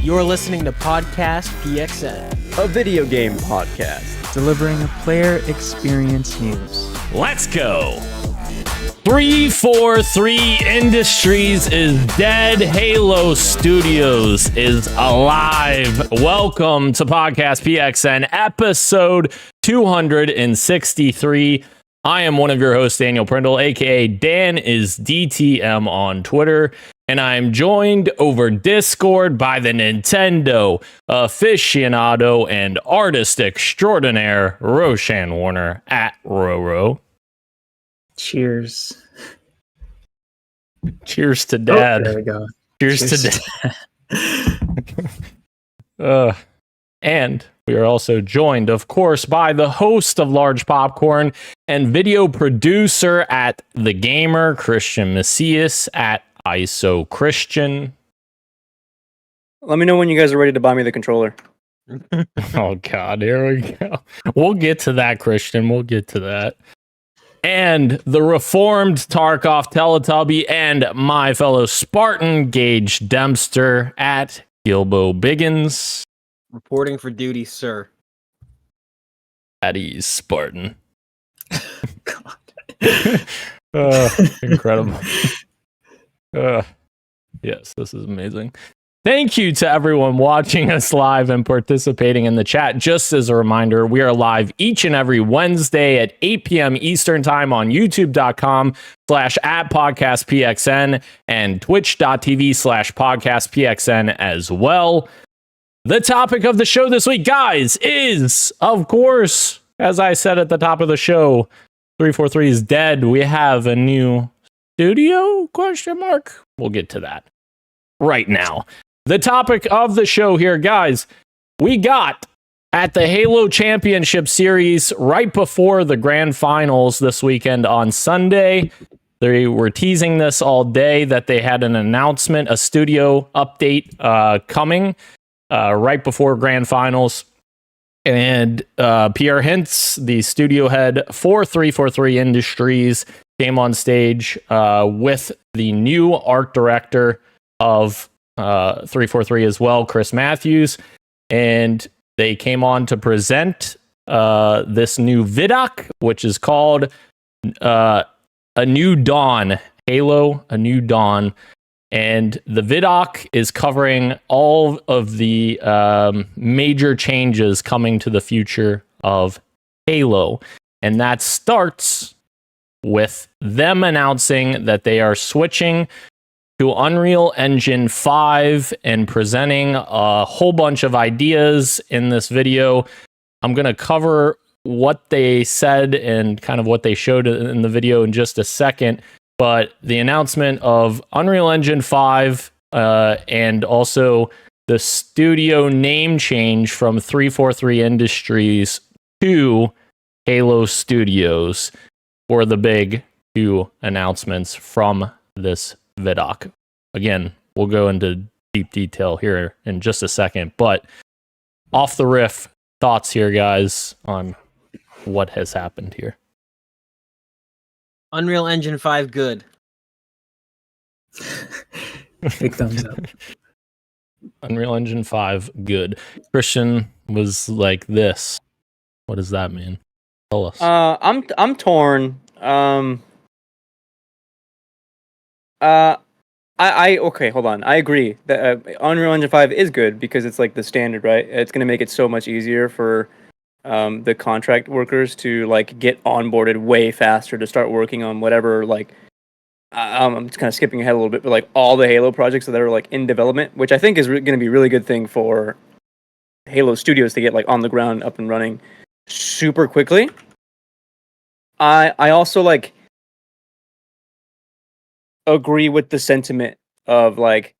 You're listening to Podcast PXN, a video game podcast, delivering player experience news. Let's go! 343 Industries is dead. Halo Studios is alive. Welcome to Podcast PXN, episode 263. I am one of your hosts, Daniel Prindle, aka Dan is DTM on Twitter, and I'm joined over Discord by the Nintendo aficionado and artist extraordinaire, Roshan Warner at Roro. Cheers. Cheers to Dad. Oh, there we go. Cheers to Dad. And we are also joined, of course, by the host of Large Popcorn and video producer at The Gamer, Christian Macias at ISO Christian. Let me know when you guys are ready to buy me the controller. Oh, God, here we go. We'll get to that, Christian. We'll get to that. And the reformed Tarkov Teletubby and my fellow Spartan, Gage Dempster at Gilbo Biggins. reporting for duty, sir. At ease, Spartan. God. Incredible. Yes, this is amazing. Thank you to everyone watching us live and participating in the chat. Just as a reminder, we are live each and every Wednesday at 8 p.m. Eastern Time on youtube.com/@podcastpxn and twitch.tv/podcastpxn as well. The topic of the show this week, guys, is, of course, as I said at the top of the show, 343 is dead. We have a new studio? ? We'll get to that right now. The topic of the show here, guys, we got at the Halo Championship Series right before the grand finals this weekend on Sunday. They were teasing this all day that they had an announcement, a studio update coming right before grand finals. And Pierre Hintz, the studio head for 343 Industries, came on stage with the new art director of 343 as well, Chris Matthews, and they came on to present this new vidoc, which is called A New Dawn, Halo, A New Dawn. And the vidoc is covering all of the major changes coming to the future of Halo. And that starts with them announcing that they are switching to Unreal Engine 5 and presenting a whole bunch of ideas in this video. I'm going to cover what they said and kind of what they showed in the video in just a second. But the announcement of Unreal Engine 5 and also the studio name change from 343 Industries to Halo Studios were the big two announcements from this vidoc. Again, we'll go into deep detail here in just a second, but off the riff, thoughts here, guys, on what has happened here. Unreal Engine 5, good. Big thumbs up. Unreal Engine 5, good. Christian was like this. What does that mean? Tell us. I'm torn. Okay, hold on. I agree that Unreal Engine 5 is good because it's like the standard, right? It's going to make it so much easier for the contract workers to like get onboarded way faster to start working on whatever, like I'm just kind of skipping ahead a little bit, but like all the Halo projects that are like in development, which I think is going to be a really good thing for Halo Studios to get like on the ground up and running super quickly. I also like agree with the sentiment of like,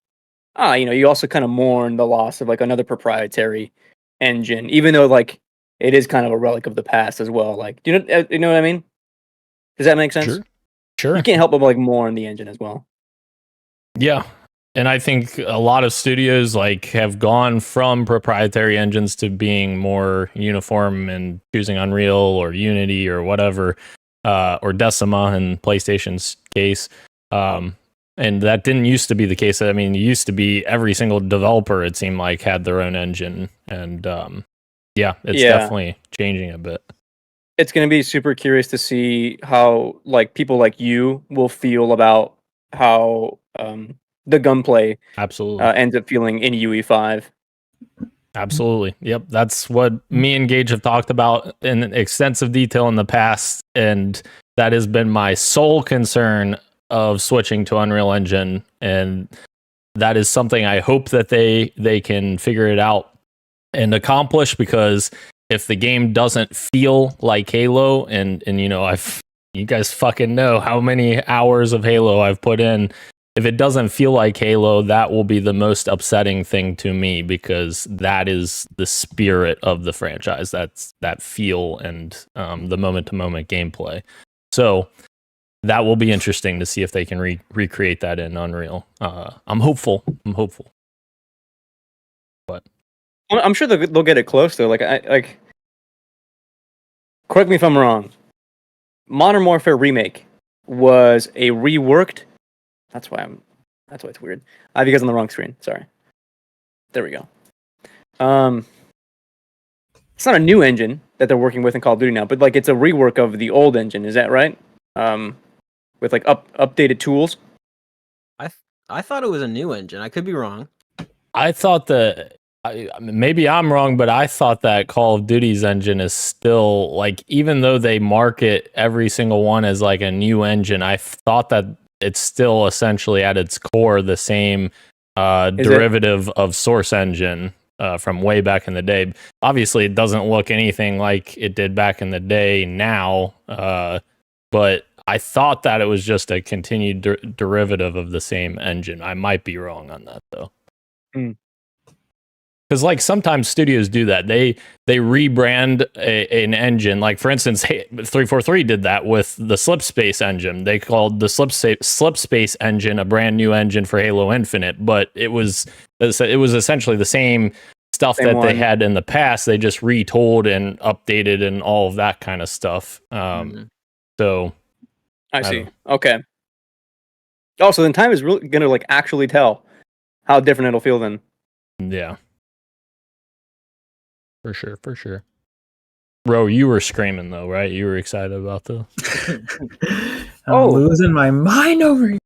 you also kind of mourn the loss of like another proprietary engine, even though like it is kind of a relic of the past as well. Like, you know what I mean? Does that make sense? Sure. You can't help but like mourn the engine as well. Yeah. And I think a lot of studios like have gone from proprietary engines to being more uniform and choosing Unreal or Unity or whatever, or Decima in PlayStation's case. And that didn't used to be the case. I mean, it used to be every single developer, it seemed like, had their own engine. And it's definitely changing a bit. It's going to be super curious to see how like people like you will feel about how the gunplay Absolutely. ends up feeling in UE5. Absolutely. Yep. That's what me and Gage have talked about in extensive detail in the past. And that has been my sole concern of switching to Unreal Engine. And that is something I hope that they can figure it out and accomplish, because if the game doesn't feel like Halo, and you know, you guys fucking know how many hours of Halo I've put in. If it doesn't feel like Halo, that will be the most upsetting thing to me, because that is the spirit of the franchise. That's that feel and the moment-to-moment gameplay. So that will be interesting to see if they can recreate that in Unreal. I'm hopeful. But I'm sure they'll get it close though. Like correct me if I'm wrong. Modern Warfare Remake was a reworked. That's why it's weird. I have you guys on the wrong screen. Sorry. There we go. It's not a new engine that they're working with in Call of Duty now, but like it's a rework of the old engine. Is that right? With like updated tools. I thought it was a new engine. I could be wrong. I thought maybe I'm wrong, but I thought that Call of Duty's engine is still like, even though they market every single one as like a new engine, I thought that it's still essentially at its core the same derivative of Source Engine from way back in the day. Obviously, it doesn't look anything like it did back in the day now, but I thought that it was just a continued derivative of the same engine. I might be wrong on that, though. Because like sometimes studios do that. They rebrand an engine. Like for instance, 343 did that with the Slipspace engine. They called the Slipspace engine a brand new engine for Halo Infinite, but it was essentially the same stuff that they had in the past. They just retold and updated and all of that kind of stuff. So I see. Okay. Oh, so then time is really gonna like actually tell how different it'll feel then. Yeah. For sure. Ro, you were screaming though, right? You were excited about this. I'm losing my mind over here.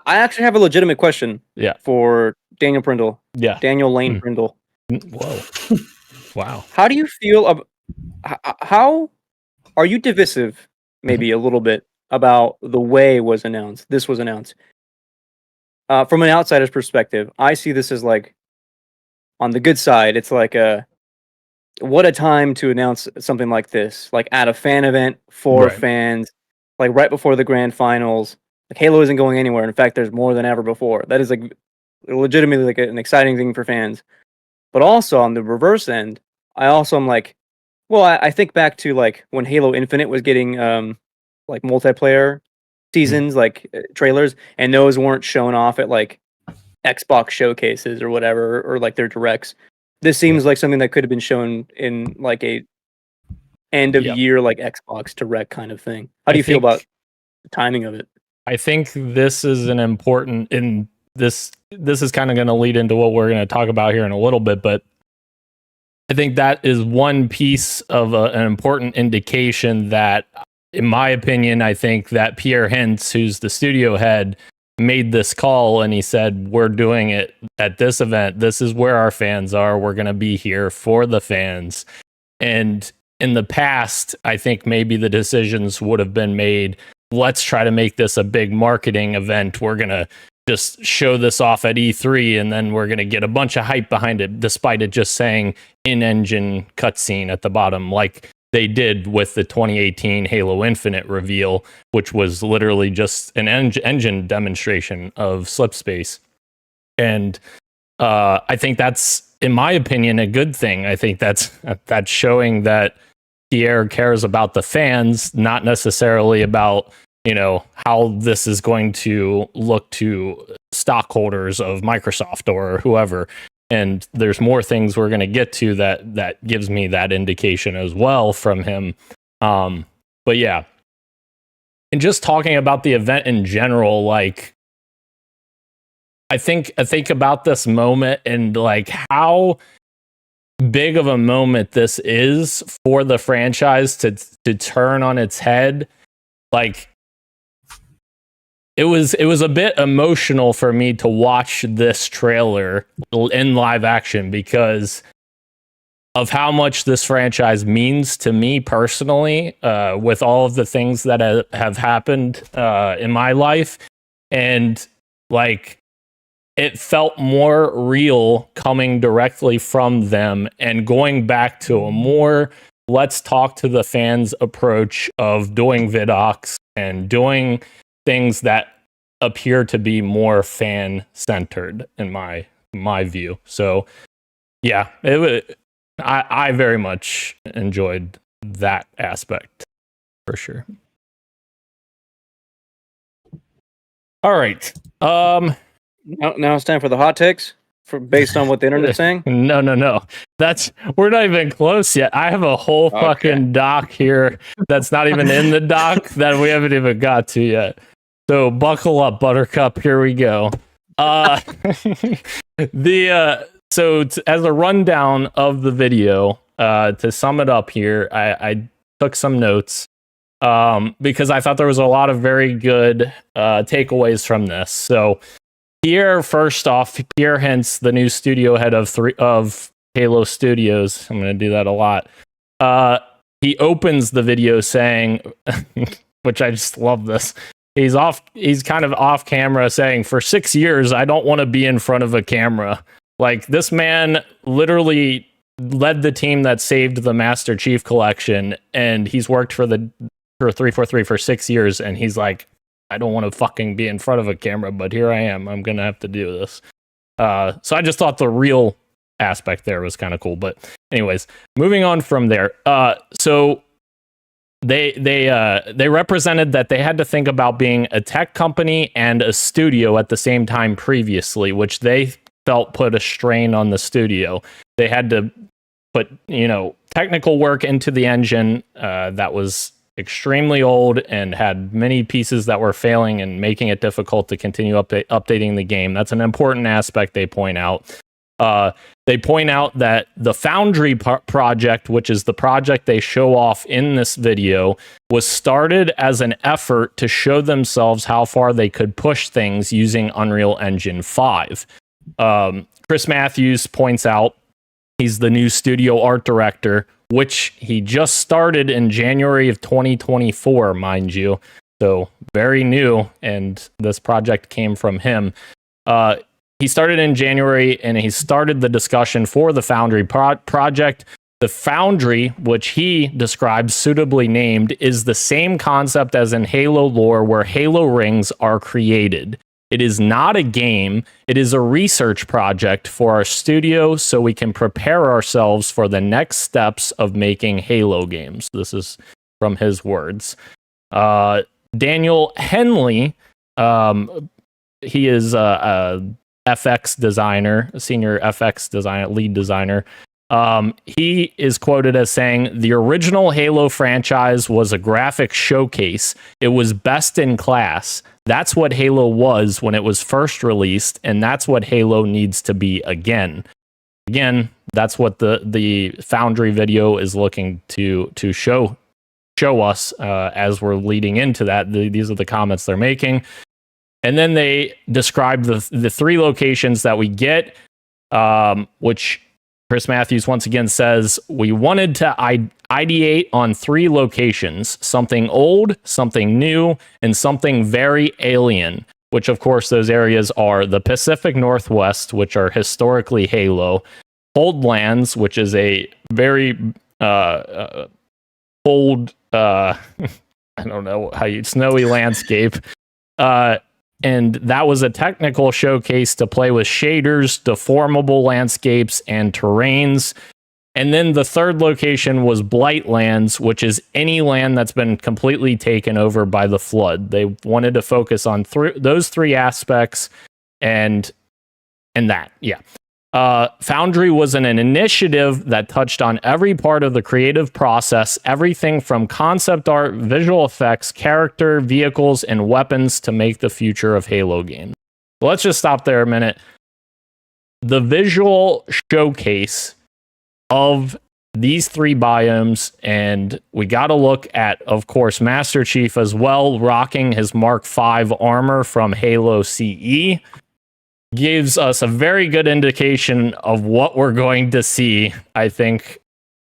I actually have a legitimate question. Yeah. For Daniel Prindle. Yeah. Daniel Lane Prindle. Whoa. Wow. How do you feel about? How are you divisive? Maybe a little bit about the way this was announced. From an outsider's perspective, I see this as like, on the good side, it's like what a time to announce something like this, like at a fan event for fans, like right before the grand finals. Like Halo isn't going anywhere. In fact, there's more than ever before. That is like legitimately like an exciting thing for fans. But also on the reverse end, I also am like, well, I think back to like when Halo Infinite was getting like multiplayer seasons, like trailers, and those weren't shown off at like Xbox showcases or whatever, or like their directs. This seems like something that could have been shown in like a end of year like Xbox direct kind of thing. How do you feel about the timing of it? I think this is an important, and this is kind of going to lead into what we're going to talk about here in a little bit, but I think that is one piece of an important indication that, in my opinion, I think that Pierre Hintz, who's the studio head, made this call and he said, we're doing it at this event. This is where our fans are. We're going to be here for the fans. And in the past, I think maybe the decisions would have been made. Let's try to make this a big marketing event. We're going to just show this off at E3 and then we're going to get a bunch of hype behind it, despite it just saying in-engine cutscene at the bottom, like they did with the 2018 Halo Infinite reveal, which was literally just an engine demonstration of Slipspace. And I think that's, in my opinion, a good thing. I think that's showing that Pierre cares about the fans, not necessarily about, you know, how this is going to look to stockholders of Microsoft or whoever. And there's more things we're going to get to that gives me that indication as well from him. But yeah, and just talking about the event in general, like I think about this moment and like how big of a moment this is for the franchise to turn on its head. Like it was a bit emotional for me to watch this trailer in live action because of how much this franchise means to me personally, with all of the things that have happened in my life. And like, it felt more real coming directly from them and going back to a more let's talk to the fans approach of doing vidocs and doing things that appear to be more fan centered in my view. So yeah, I very much enjoyed that aspect for sure. All right. Now it's time for the hot takes based on what the internet's saying. No. We're not even close yet. I have a whole fucking doc here that's not even in the doc that we haven't even got to yet. So buckle up, Buttercup. Here we go. So as a rundown of the video, to sum it up here, I took some notes because I thought there was a lot of very good takeaways from this. So first off, Pierre Hintz, the new studio head of Halo Studios, I'm going to do that a lot. He opens the video saying, which I just love this. He's kind of off camera saying, for 6 years, I don't want to be in front of a camera. Like, this man literally led the team that saved the Master Chief Collection, and he's worked for 343 for 6 years, and he's like, I don't want to fucking be in front of a camera, but here I am. I'm going to have to do this. So I just thought the real aspect there was kind of cool. But anyways, moving on from there. So they represented that they had to think about being a tech company and a studio at the same time previously, which they felt put a strain on the studio. They had to put, technical work into the engine that was extremely old and had many pieces that were failing and making it difficult to continue updating the game. That's an important aspect they point out. They point out that the Foundry project, which is the project they show off in this video, was started as an effort to show themselves how far they could push things using Unreal Engine 5. Chris Matthews points out he's the new studio art director, which he just started in January of 2024, mind you. So very new, and this project came from him. He started in January, and he started the discussion for the Foundry project. The Foundry, which he describes suitably named, is the same concept as in Halo lore, where Halo rings are created. It is not a game. It is a research project for our studio so we can prepare ourselves for the next steps of making Halo games. This is from his words. Daniel Henley, he is a FX designer, a senior FX designer, lead designer. He is quoted as saying, the original Halo franchise was a graphic showcase. It was best in class. That's what Halo was when it was first released, and that's what Halo needs to be again. Again, that's what the Foundry video is looking to show us as we're leading into that. These are the comments they're making. And then they describe the three locations that we get, which Chris Matthews once again says, we wanted to ideate on three locations, something old, something new, and something very alien, which of course those areas are the Pacific Northwest, which are historically Halo, Cold Lands, which is a very cold, I don't know snowy landscape, and that was a technical showcase to play with shaders, deformable landscapes, and terrains. And then the third location was Blight Lands, which is any land that's been completely taken over by the flood. They wanted to focus on those three aspects and that, yeah. Foundry was an initiative that touched on every part of the creative process, everything from concept art, visual effects, character, vehicles, and weapons to make the future of Halo games. But let's just stop there a minute. The visual showcase of these 3 biomes, and we got to look at, of course, Master Chief as well, rocking his Mark V armor from Halo CE, gives us a very good indication of what we're going to see, I think,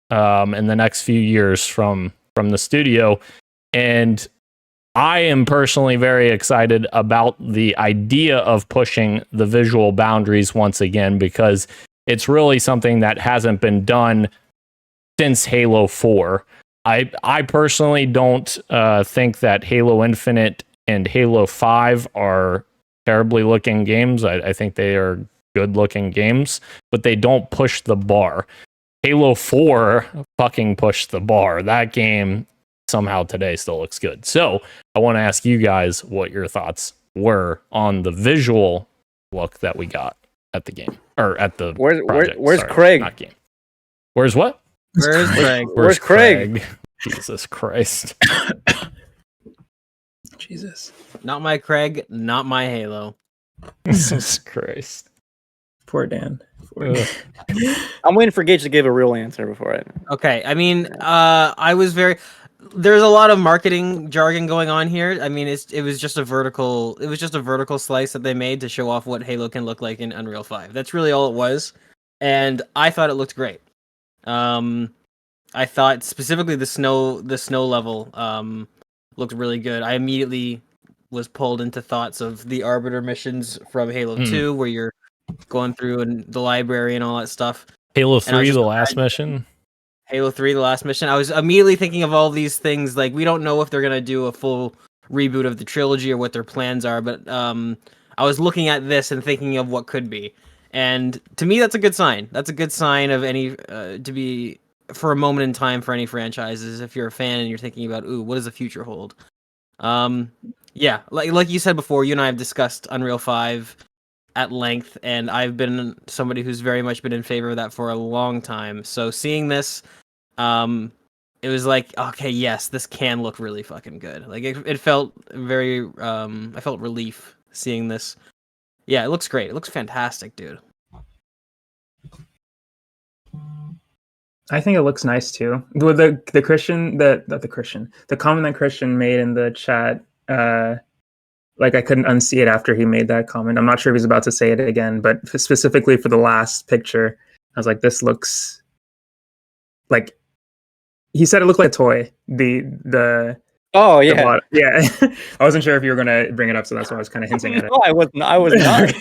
in the next few years from the studio. And I am personally very excited about the idea of pushing the visual boundaries once again, because it's really something that hasn't been done since Halo 4. I personally don't think that Halo Infinite and Halo 5 are terribly looking games. I think they are good looking games, but they don't push the bar. Halo 4 fucking pushed the bar. That game somehow today still looks good. So I want to ask you guys what your thoughts were on the visual look that we got at the game, or at the project. Where's Sorry, Craig? not game. Where's what? Where's Craig? Where's Craig? Jesus Christ. Jesus. Not my Craig, not my Halo. Jesus Christ. Poor Dan. I'm waiting for Gage to give a real answer before I. Okay, I mean, I was very. There's a lot of marketing jargon going on here. I mean, it was just a vertical slice that they made to show off what Halo can look like in Unreal 5. That's really all it was, and I thought it looked great. I thought specifically the snow level looked really good. I immediately was pulled into thoughts of the Arbiter missions from Halo 2, where you're going through the library and all that stuff. Halo 3, the last mission. Halo 3, the last mission. I was immediately thinking of all these things. Like, we don't know if they're gonna do a full reboot of the trilogy or what their plans are, but I was looking at this and thinking of what could be. And to me, that's a good sign. That's a good sign of any to be for a moment in time for any franchises. If you're a fan and you're thinking about, ooh, what does the future hold? Yeah, like you said before, you and I have discussed Unreal 5 at length, and I've been somebody who's very much been in favor of that for a long time. So seeing this, it was like, okay, yes, this can look really fucking good. Like it felt very, I felt relief seeing this. Yeah, it looks great. It looks fantastic, dude. I think it looks nice too. With the Christian, the comment that Christian made in the chat, like I couldn't unsee it after he made that comment. I'm not sure if he's about to say it again, but specifically for the last picture, I was like, this looks like, he said it looked like a toy. Oh yeah, yeah. I wasn't sure if you were gonna bring it up, so that's why I was kind of hinting at it. No, I was not.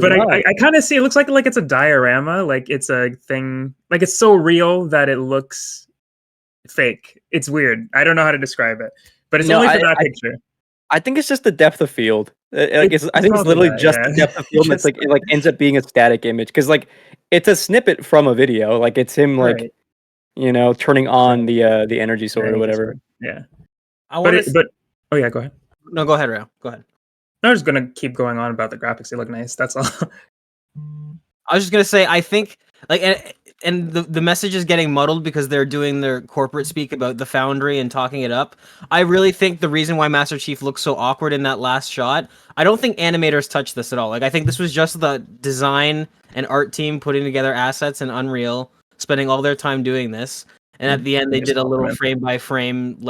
But I kind of see it looks like it's a diorama, like it's a thing, like it's so real that it looks fake. It's weird. I don't know how to describe it, but it's only for that picture. I think it's just the depth of field. I think it's literally just the depth of field. And it ends up being a static image because it's a snippet from a video. Like it's him right. Turning on the energy sword or whatever. Yeah. Oh yeah, go ahead. No, go ahead, Rayo. Go ahead. I was gonna keep going on about the graphics. They look nice. That's all. I was just gonna say, I think and the message is getting muddled because they're doing their corporate speak about the Foundry and talking it up. I really think the reason why Master Chief looks so awkward in that last shot, I don't think animators touched this at all. Like, I think this was just the design and art team putting together assets in Unreal, spending all their time doing this, and at the end they did a little frame by frame,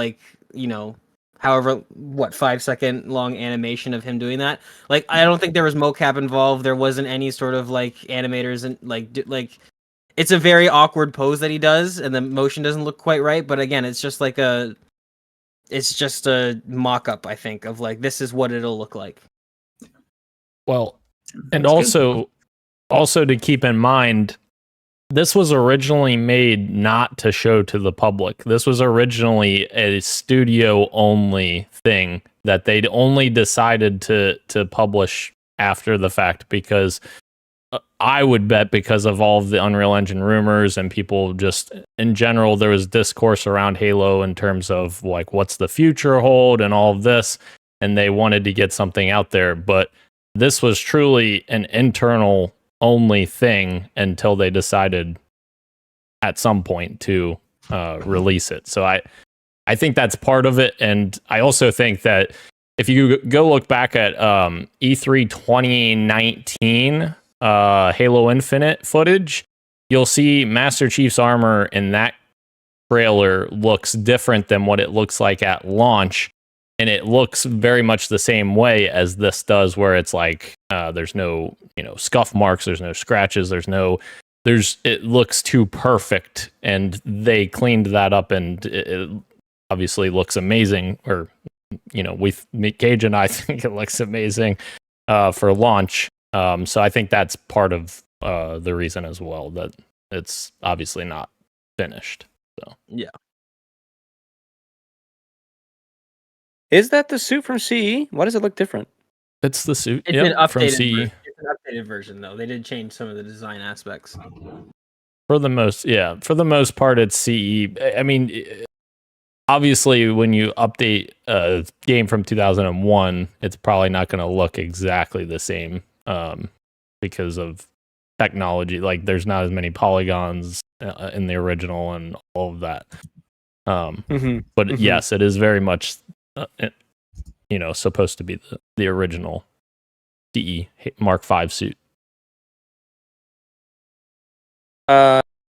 however, 5-second long animation of him doing that. Like, I don't think there was mocap involved. There wasn't any sort of animators and it's a very awkward pose that he does, and the motion doesn't look quite right. But again, it's just a mock-up, I think, of this is what it'll look like. Well, and also to keep in mind, this was originally made not to show to the public. This was originally a studio-only thing that they'd only decided to publish after the fact, because I would bet because of all of the Unreal Engine rumors and people just in general, there was discourse around Halo in terms of what's the future hold and all of this, and they wanted to get something out there. But this was truly an internal only thing until they decided at some point to release it. So I think that's part of it. And I also think that if you go look back at E3 2019 Halo Infinite footage, you'll see Master Chief's armor in that trailer looks different than what it looks like at launch, and it looks very much the same way as this does, where it's like there's no scuff marks, there's no scratches, it looks too perfect, and they cleaned that up, and it obviously looks amazing. Or Cage and I think it looks amazing for launch. So I think that's part of the reason as well, that it's obviously not finished. So Yeah. Is that the suit from CE? Why does it look different? it's the suit. It's Yep, an updated from CE. It's an updated version though. They did change some of the design aspects. For the most part, it's CE. I mean, obviously, when you update a game from 2001, it's probably not going to look exactly the same because of technology. Like, there's not as many polygons in the original and all of that. But yes, it is very much, supposed to be the original CE Mark V suit.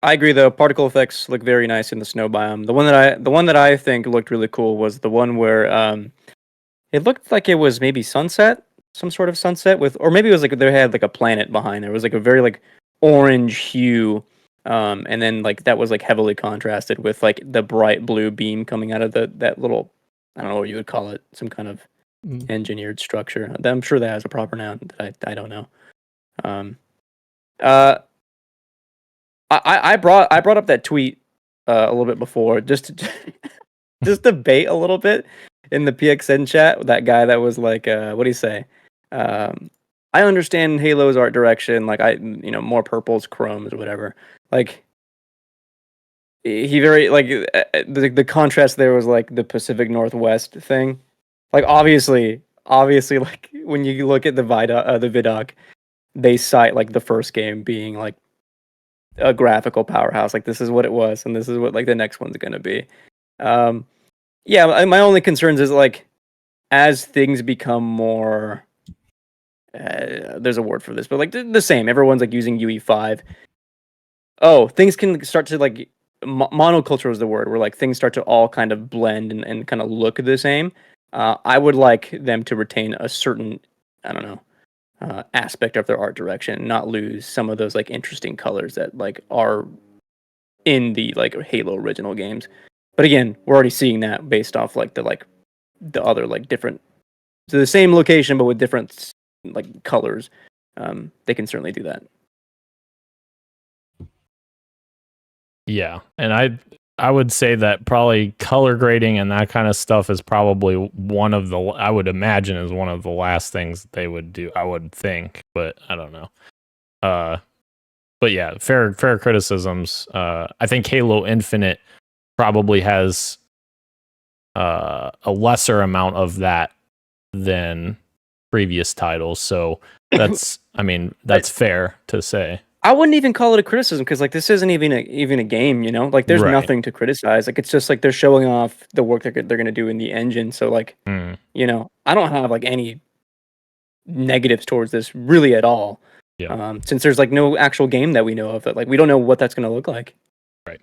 I agree though. Particle effects look very nice in the snow biome. The one that I think looked really cool was the one where it looked like it was maybe sunset, some sort of sunset or maybe it was like they had like a planet behind there. It was like a very like orange hue, and then like that was like heavily contrasted with like the bright blue beam coming out of that little, I don't know what you would call it, some kind of engineered structure. I'm sure that has a proper noun that I don't know. I brought up that tweet a little bit before just to just debate a little bit in the PXN chat with that guy that was like, what do you say? I understand Halo's art direction, like more purples, chromes, or whatever. Like he very like the contrast there was like the Pacific Northwest thing. Like obviously, like when you look at the vidoc, they cite like the first game being like a graphical powerhouse. Like this is what it was, and this is what like the next one's gonna be. My only concerns is like as things become more there's a word for this, but like the same, everyone's like using UE5. Things can start to like monoculture is the word, where like things start to all kind of blend and kind of look the same. I would like them to retain a certain, I don't know, aspect of their art direction, not lose some of those like interesting colors that like are in the like Halo original games. But again, we're already seeing that based off like the other like different, so the same location but with different like colors. They can certainly do that. Yeah, and I would say that probably color grading and that kind of stuff is probably one of the, I would imagine, is one of the last things that they would do, I would think, but I don't know. But yeah, fair criticisms. I think Halo Infinite probably has a lesser amount of that than previous titles, so that's that's fair to say. I wouldn't even call it a criticism because like this isn't even a game, like there's Right. nothing to criticize. Like it's just like they're showing off the work they're going to do in the engine. So like I don't have like any negatives towards this really at all. Yeah. Since there's like no actual game that we know of, that like we don't know what that's going to look like. Right.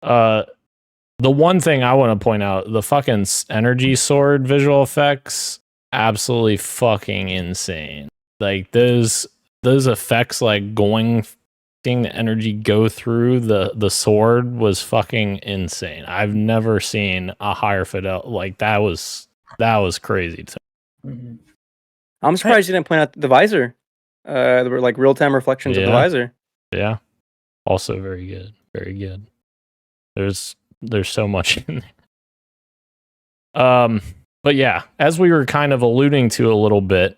The one thing I want to point out, the fucking energy sword visual effects, absolutely fucking insane. Like those effects, like seeing the energy go through the sword was fucking insane. I've never seen a higher fidelity. Like that was crazy. Mm-hmm. I'm surprised you didn't point out the visor. There were like real-time reflections of the visor. Yeah. Also very good. Very good. There's so much in there. But yeah, as we were kind of alluding to a little bit,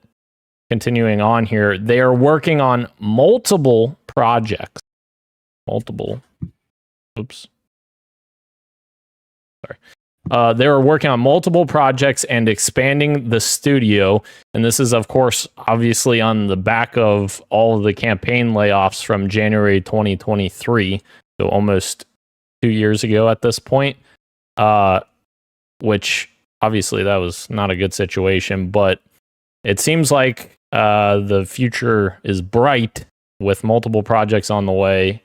continuing on here, they are working on multiple projects. They are working on multiple projects and expanding the studio. And this is, of course, obviously on the back of all of the campaign layoffs from January 2023. So almost 2 years ago at this point, which obviously that was not a good situation, but it seems like the future is bright with multiple projects on the way.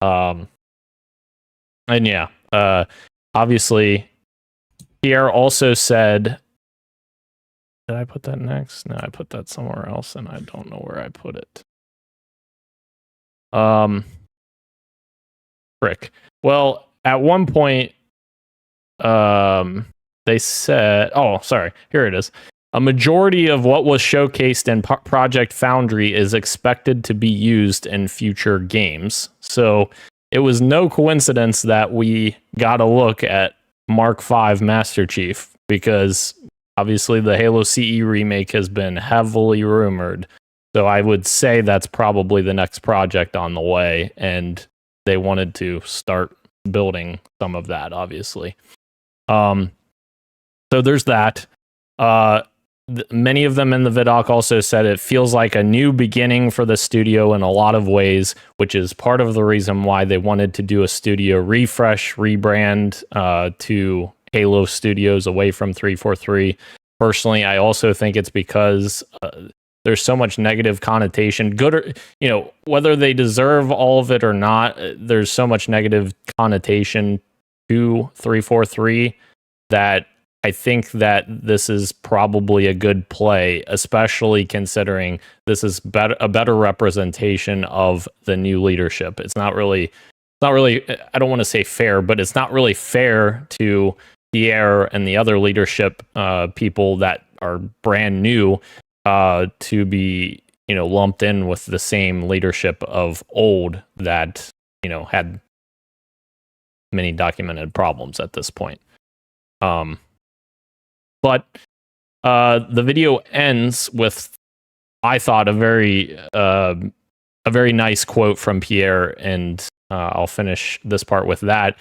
And yeah, obviously, Pierre also said, did I put that next? No, I put that somewhere else, and I don't know where I put it. Frick. Well, at one point, they said, oh, sorry, here it is. A majority of what was showcased in Project Foundry is expected to be used in future games. So it was no coincidence that we got a look at Mark V Master Chief, because obviously the Halo CE remake has been heavily rumored. So I would say that's probably the next project on the way, and they wanted to start building some of that, obviously. So there's that. Many of them in the Vidoc also said it feels like a new beginning for the studio in a lot of ways, which is part of the reason why they wanted to do a studio refresh, rebrand to Halo Studios away from 343. Personally, I also think it's because there's so much negative connotation. Good or, whether they deserve all of it or not, there's so much negative connotation to 343 that I think that this is probably a good play, especially considering this is a better representation of the new leadership. It's not really, I don't want to say fair, but it's not really fair to Pierre and the other leadership people that are brand new to be, lumped in with the same leadership of old that, had many documented problems at this point. But the video ends with, I thought, a very nice quote from Pierre, and I'll finish this part with that.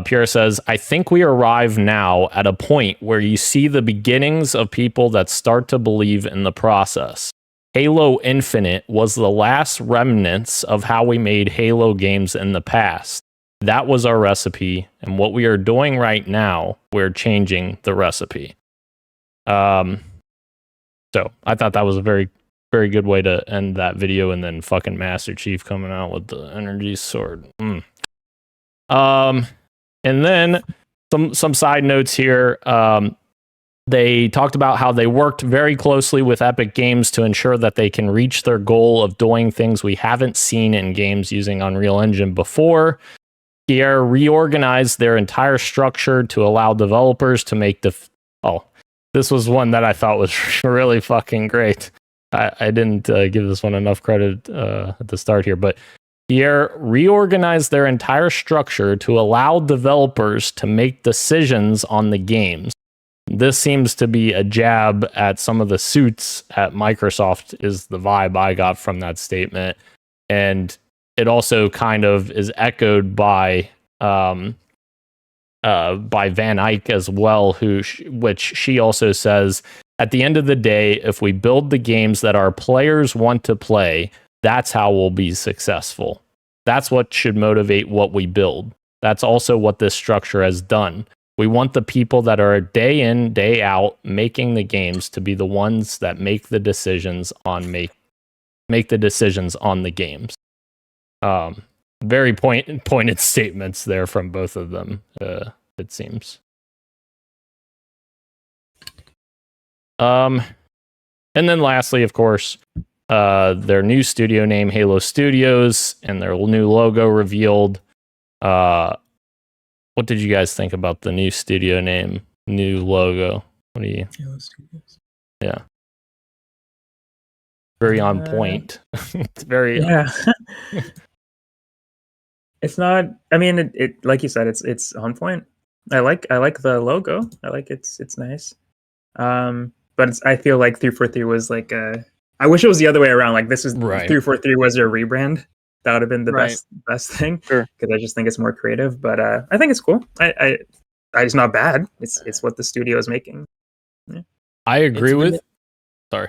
Pierre says, "I think we arrive now at a point where you see the beginnings of people that start to believe in the process. Halo Infinite was the last remnants of how we made Halo games in the past. That was our recipe, and what we are doing right now, we're changing the recipe." So I thought that was a very, very good way to end that video, and then fucking Master Chief coming out with the energy sword. And then some side notes here. They talked about how they worked very closely with Epic Games to ensure that they can reach their goal of doing things we haven't seen in games using Unreal Engine before. Pierre reorganized their entire structure to allow developers to make this was one that I thought was really fucking great. I didn't give this one enough credit at the start here, but Pierre reorganized their entire structure to allow developers to make decisions on the games. This seems to be a jab at some of the suits at Microsoft, is the vibe I got from that statement. And it also kind of is echoed by Van Eyck as well, which she also says, at the end of the day, if we build the games that our players want to play, that's how we'll be successful. That's what should motivate what we build. That's also what this structure has done. We want the people that are day in, day out making the games to be the ones that make the decisions on the games. Very pointed statements there from both of them, it seems. And then lastly, of course, their new studio name, Halo Studios, and their new logo revealed. What did you guys think about the new studio name, new logo? What do you? Halo Studios. Yeah. Very on point. It's very. Yeah. It's not. I mean, it like you said, it's on point. I like the logo. I like it's nice. But I feel like 343 was like I wish it was the other way around. Like this is right. 343 was your rebrand. That would have been the Right. best thing. Sure. Because I just think it's more creative. But I think it's cool. It's not bad. It's what the studio is making. Yeah. I agree with. Sorry.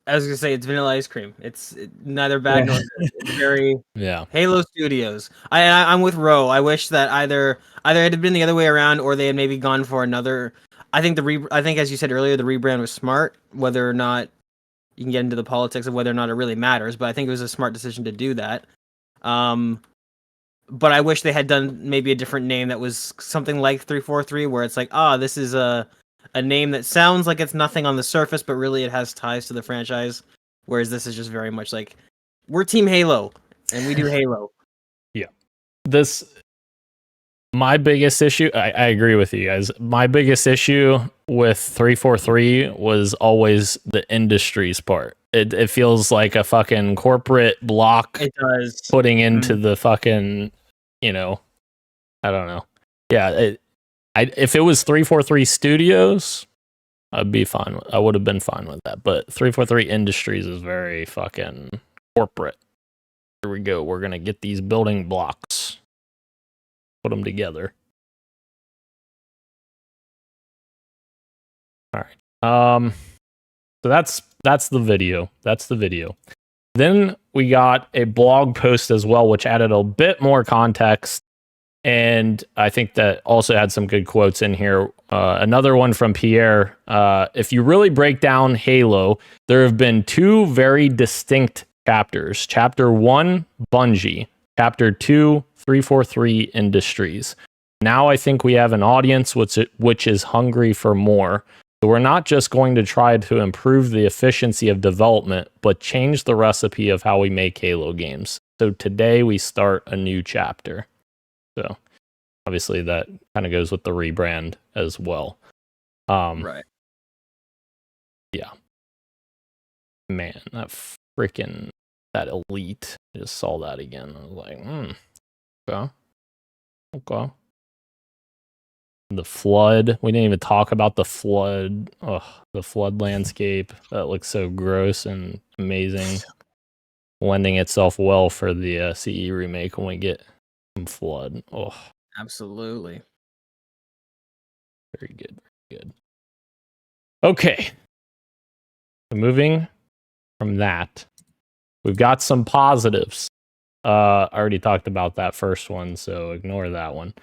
I was gonna say it's vanilla ice cream. It's neither bad nor good. It's very Halo Studios. I'm with Ro. I wish that either it had been the other way around, or they had maybe gone for another. I think I think as you said earlier, the rebrand was smart. Whether or not you can get into the politics of whether or not it really matters, but I think it was a smart decision to do that. But I wish they had done maybe a different name that was something like 343, where it's like, this is a name that sounds like it's nothing on the surface, but really it has ties to the franchise. Whereas this is just very much like, we're Team Halo, and we do Halo. My biggest issue, I agree with you guys. My biggest issue with 343 was always the industries part. It feels like a fucking corporate block It does. putting into the fucking, I don't know. Yeah, if it was 343 Studios, I would have been fine with that. But 343 Industries is very fucking corporate. Here we go. We're gonna get these building blocks, put them together. All right. So that's the video. That's the video. Then we got a blog post as well, which added a bit more context. And I think that also had some good quotes in here. Another one from Pierre. If you really break down Halo, there have been two very distinct chapters. Chapter 1, Bungie. Chapter 2, 343 Industries. Now I think we have an audience which is hungry for more. So we're not just going to try to improve the efficiency of development, but change the recipe of how we make Halo games. So today we start a new chapter. So obviously that kind of goes with the rebrand as well. Right. Yeah. Man, that Elite. I just saw that again. I was like, okay. The flood. We didn't even talk about the flood. The flood landscape. That looks so gross and amazing. Lending itself well for the CE remake when we get some flood. Oh, Absolutely. very good. Very good. Okay. So moving from that, we've got some positives. I already talked about that first one, so ignore that one.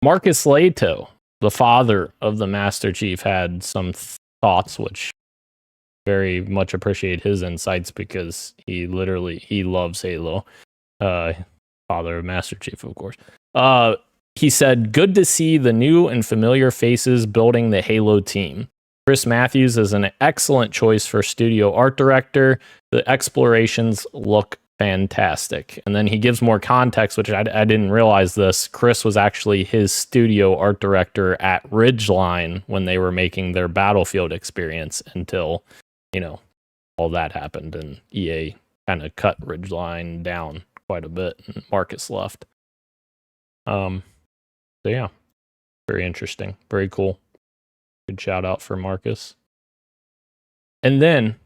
Marcus Leto, the father of the Master Chief, had some thoughts, which very much appreciate his insights because he loves Halo. Father of Master Chief, of course. He said, "Good to see the new and familiar faces building the Halo team. Chris Matthews is an excellent choice for studio art director. The explorations look fantastic." And then he gives more context, which I didn't realize this. Chris was actually his studio art director at Ridgeline when they were making their Battlefield experience until, all that happened and EA kind of cut Ridgeline down quite a bit and Marcus left. So yeah, very interesting. Very cool. Good shout out for Marcus. And then,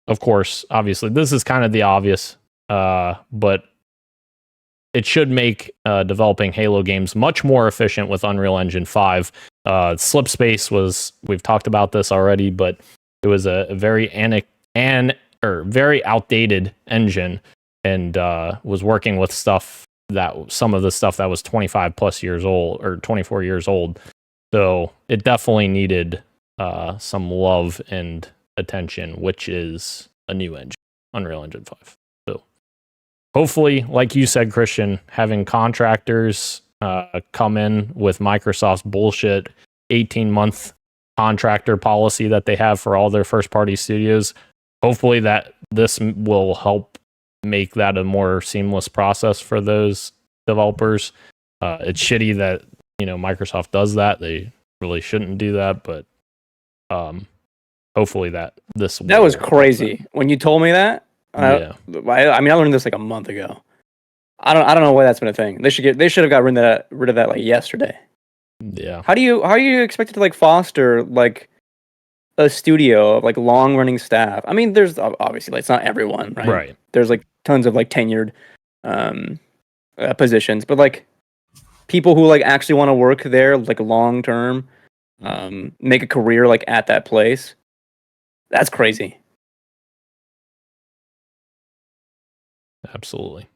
of course, obviously, this is kind of the obvious, but it should make developing Halo games much more efficient with Unreal Engine 5. Slip Space we've talked about this already, but it was a very very outdated engine and was working with some of the stuff that was 25 plus years old or 24 years old. So it definitely needed some love and attention, which is a new engine, Unreal Engine 5. So hopefully, like you said, Christian, having contractors come in with Microsoft's bullshit 18-month contractor policy that they have for all their first-party studios, hopefully that this will help make that a more seamless process for those developers. It's shitty that Microsoft does that. They really shouldn't do that, but hopefully that was crazy when you told me that. Yeah. I learned this like a month ago. I don't know why that's been a thing. They should have got rid of that like yesterday. Yeah. How are you expected to like foster like a studio of like long running staff? I mean, there's obviously like, it's not everyone, right? Right. There's like tons of like tenured positions, but like people who like actually want to work there like long term, make a career like at that place. That's crazy. Absolutely.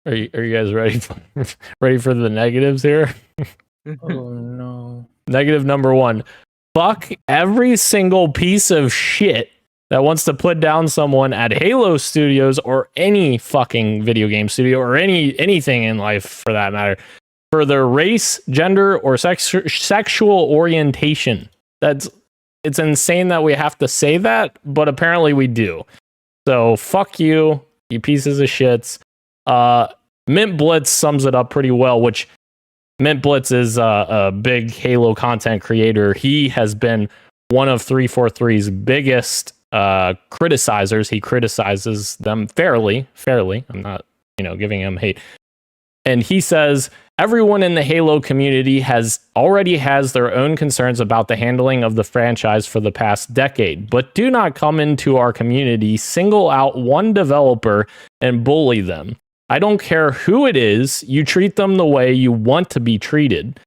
Are you guys ready for the negatives here? Oh no. Negative number 1. Fuck every single piece of shit that wants to put down someone at Halo Studios or any fucking video game studio or anything in life for that matter for their race, gender, or sexual orientation. It's insane that we have to say that, but apparently we do. So fuck you, you pieces of shits. Mint Blitz sums it up pretty well, which Mint Blitz is a big Halo content creator. He has been one of 343's biggest criticizers. He criticizes them fairly. I'm not, giving him hate. And he says, everyone in the Halo community already has their own concerns about the handling of the franchise for the past decade, but do not come into our community, single out one developer, and bully them. I don't care who it is, you treat them the way you want to be treated.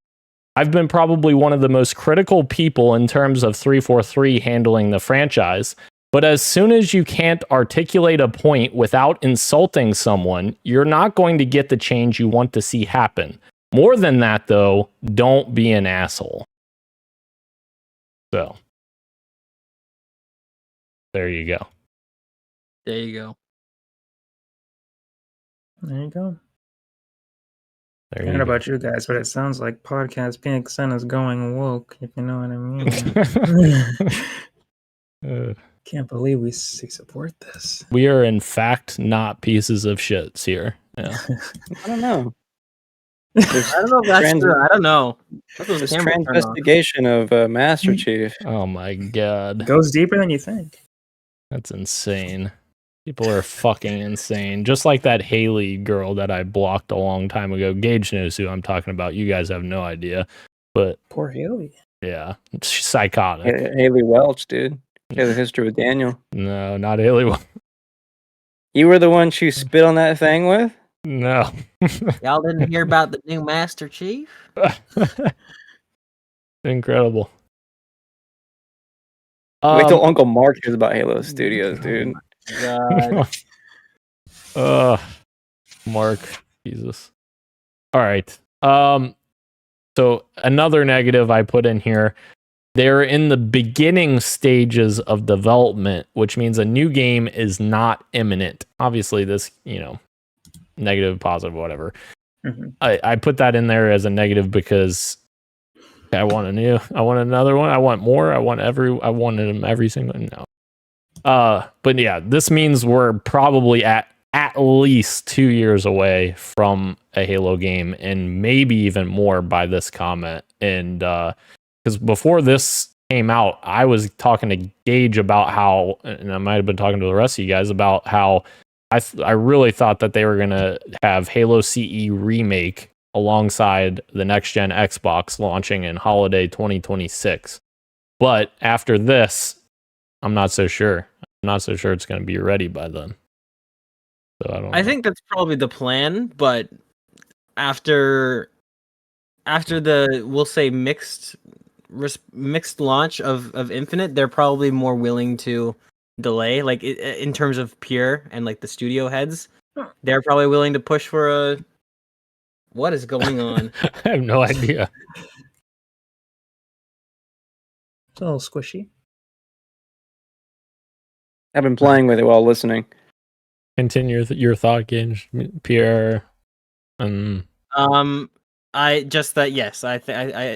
I've been probably one of the most critical people in terms of 343 handling the franchise, but as soon as you can't articulate a point without insulting someone, you're not going to get the change you want to see happen. More than that, though, don't be an asshole. So, there you go. There you go. There you go. There I you don't know go. about you guys, but it sounds like Podcast PXN is going woke, if you know what I mean. Can't believe we support this. We are, in fact, not pieces of shits here. Yeah. I don't know. I don't know if that's true. I don't know. This investigation of Master Chief. Oh my god. Goes deeper than you think. That's insane. People are fucking insane. Just like that Haley girl that I blocked a long time ago. Gage knows who I'm talking about. You guys have no idea. But Poor Haley. yeah, she's psychotic. Haley Welch, dude. She has a history with Daniel. No, not Haley Welch. You were the one she spit on that thing with? No. Y'all didn't hear about the new Master Chief? Incredible. Wait till Uncle Mark hears about Halo Studios, dude. God. Mark, Jesus. All right. So another negative I put in here. They're in the beginning stages of development, which means a new game is not imminent. Obviously, this, negative, positive, whatever. Mm-hmm. I put that in there as a negative because I want another one. I want more. I wanted them every single. No. But yeah, this means we're probably at least 2 years away from a Halo game, and maybe even more by this comment. And because before this came out, I was talking to Gage about how, and I might have been talking to the rest of you guys about how I really thought that they were gonna have Halo CE remake alongside the next gen Xbox launching in holiday 2026. But after this, I'm not so sure. I'm not so sure it's going to be ready by then. So I don't know. I think that's probably the plan, but after the, we'll say, mixed launch of Infinite, they're probably more willing to delay, like in terms of Pure and like the studio heads. They're probably willing to push for a. What is going on? I have no idea. It's a little squishy. I've been playing with it while listening. Continue your thought, Gage. Pierre. I just that yes, I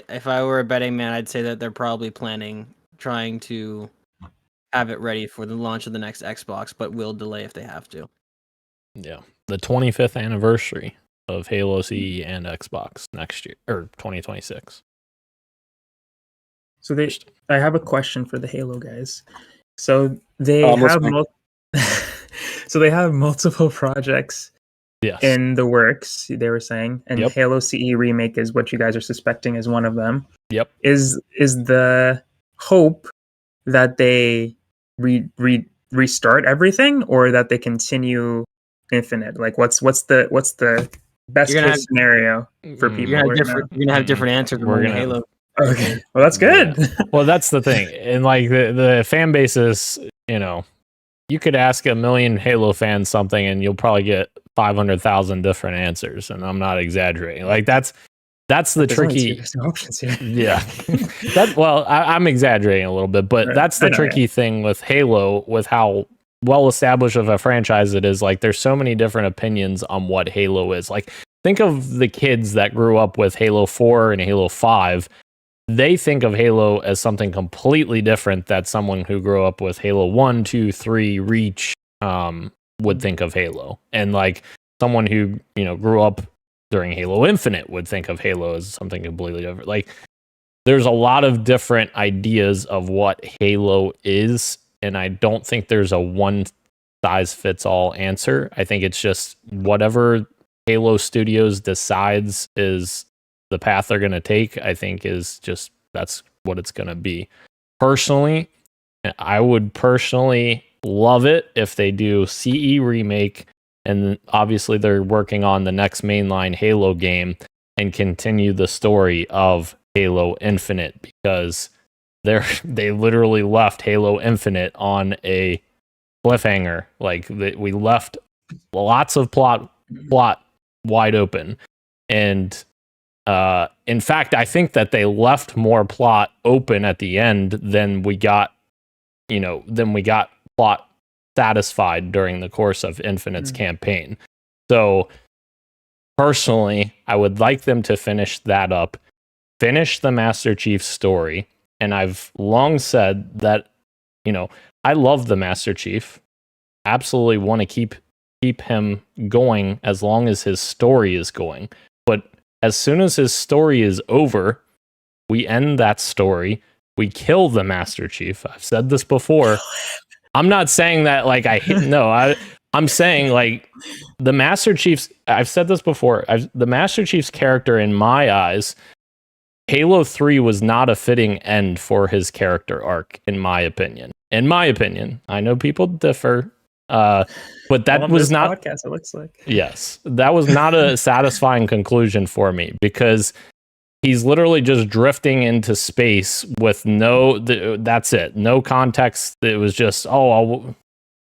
if I were a betting man, I'd say that they're probably trying to have it ready for the launch of the next Xbox, but will delay if they have to. Yeah, the 25th anniversary of Halo CE and Xbox next year or 2026. So I have a question for the Halo guys. So they so they have multiple projects in the works, they were saying, and Halo CE remake is what you guys are suspecting is one of them. Yep. Is the hope that they restart everything, or that they continue Infinite? Like what's the best case scenario for people? You're gonna have different answers for Halo. Okay, well that's good. Well, that's the thing, and like the fan base is, you could ask a million Halo fans something, and you'll probably get 500,000 different answers, and I'm not exaggerating. Like that's the There's only tricky. there's no options here. Yeah, I'm exaggerating a little bit, but Right. that's the I know, tricky thing with Halo, with how well established of a franchise it is. Like, there's so many different opinions on what Halo is. Like, think of the kids that grew up with Halo 4 and Halo 5. They think of Halo as something completely different that someone who grew up with Halo 1, 2, 3, Reach would think of Halo. And like someone who, grew up during Halo Infinite would think of Halo as something completely different. Like, there's a lot of different ideas of what Halo is, and I don't think there's a one size fits all answer. I think it's just whatever Halo Studios decides is the path they're going to take. I think is just that's what it's going to be. Personally, I would personally love it if they do CE remake, and obviously they're working on the next mainline Halo game and continue the story of Halo Infinite, because they literally left Halo Infinite on a cliffhanger. Like, we left lots of plot wide open, and in fact, I think that they left more plot open at the end than we got plot satisfied during the course of Infinite's campaign. So personally, I would like them to finish that up, finish the Master Chief story. And I've long said that, I love the Master Chief. Absolutely want to keep him going as long as his story is going. But as soon as his story is over, we end that story. We kill the Master Chief. I've said this before. I'm not saying that like I'm saying like the Master Chief's, I've said this before. The Master Chief's character, in my eyes, Halo 3 was not a fitting end for his character arc, in my opinion. I know people differ, but that was not podcast. It looks like, yes, that was not a satisfying conclusion for me, because he's literally just drifting into space with that's it. No context. It was just, I'll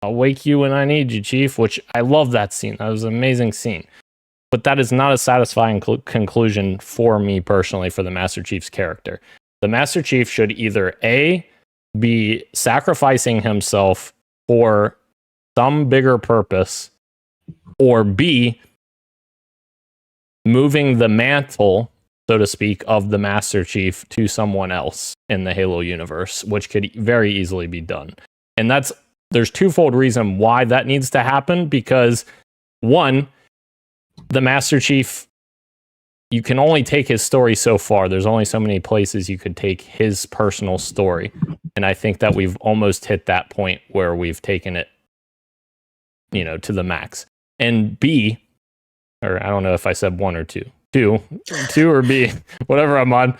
wake you when I need you, Chief, which I love that scene. That was an amazing scene. But that is not a satisfying conclusion for me personally for the Master Chief's character. The Master Chief should either A, be sacrificing himself for some bigger purpose, or B, moving the mantle, so to speak, of the Master Chief to someone else in the Halo universe, which could very easily be done. And there's twofold reason why that needs to happen, because one, the Master Chief, you can only take his story so far. There's only so many places you could take his personal story. And I think that we've almost hit that point where we've taken it, to the max. And B, or I don't know if I said one or two or B, whatever I'm on.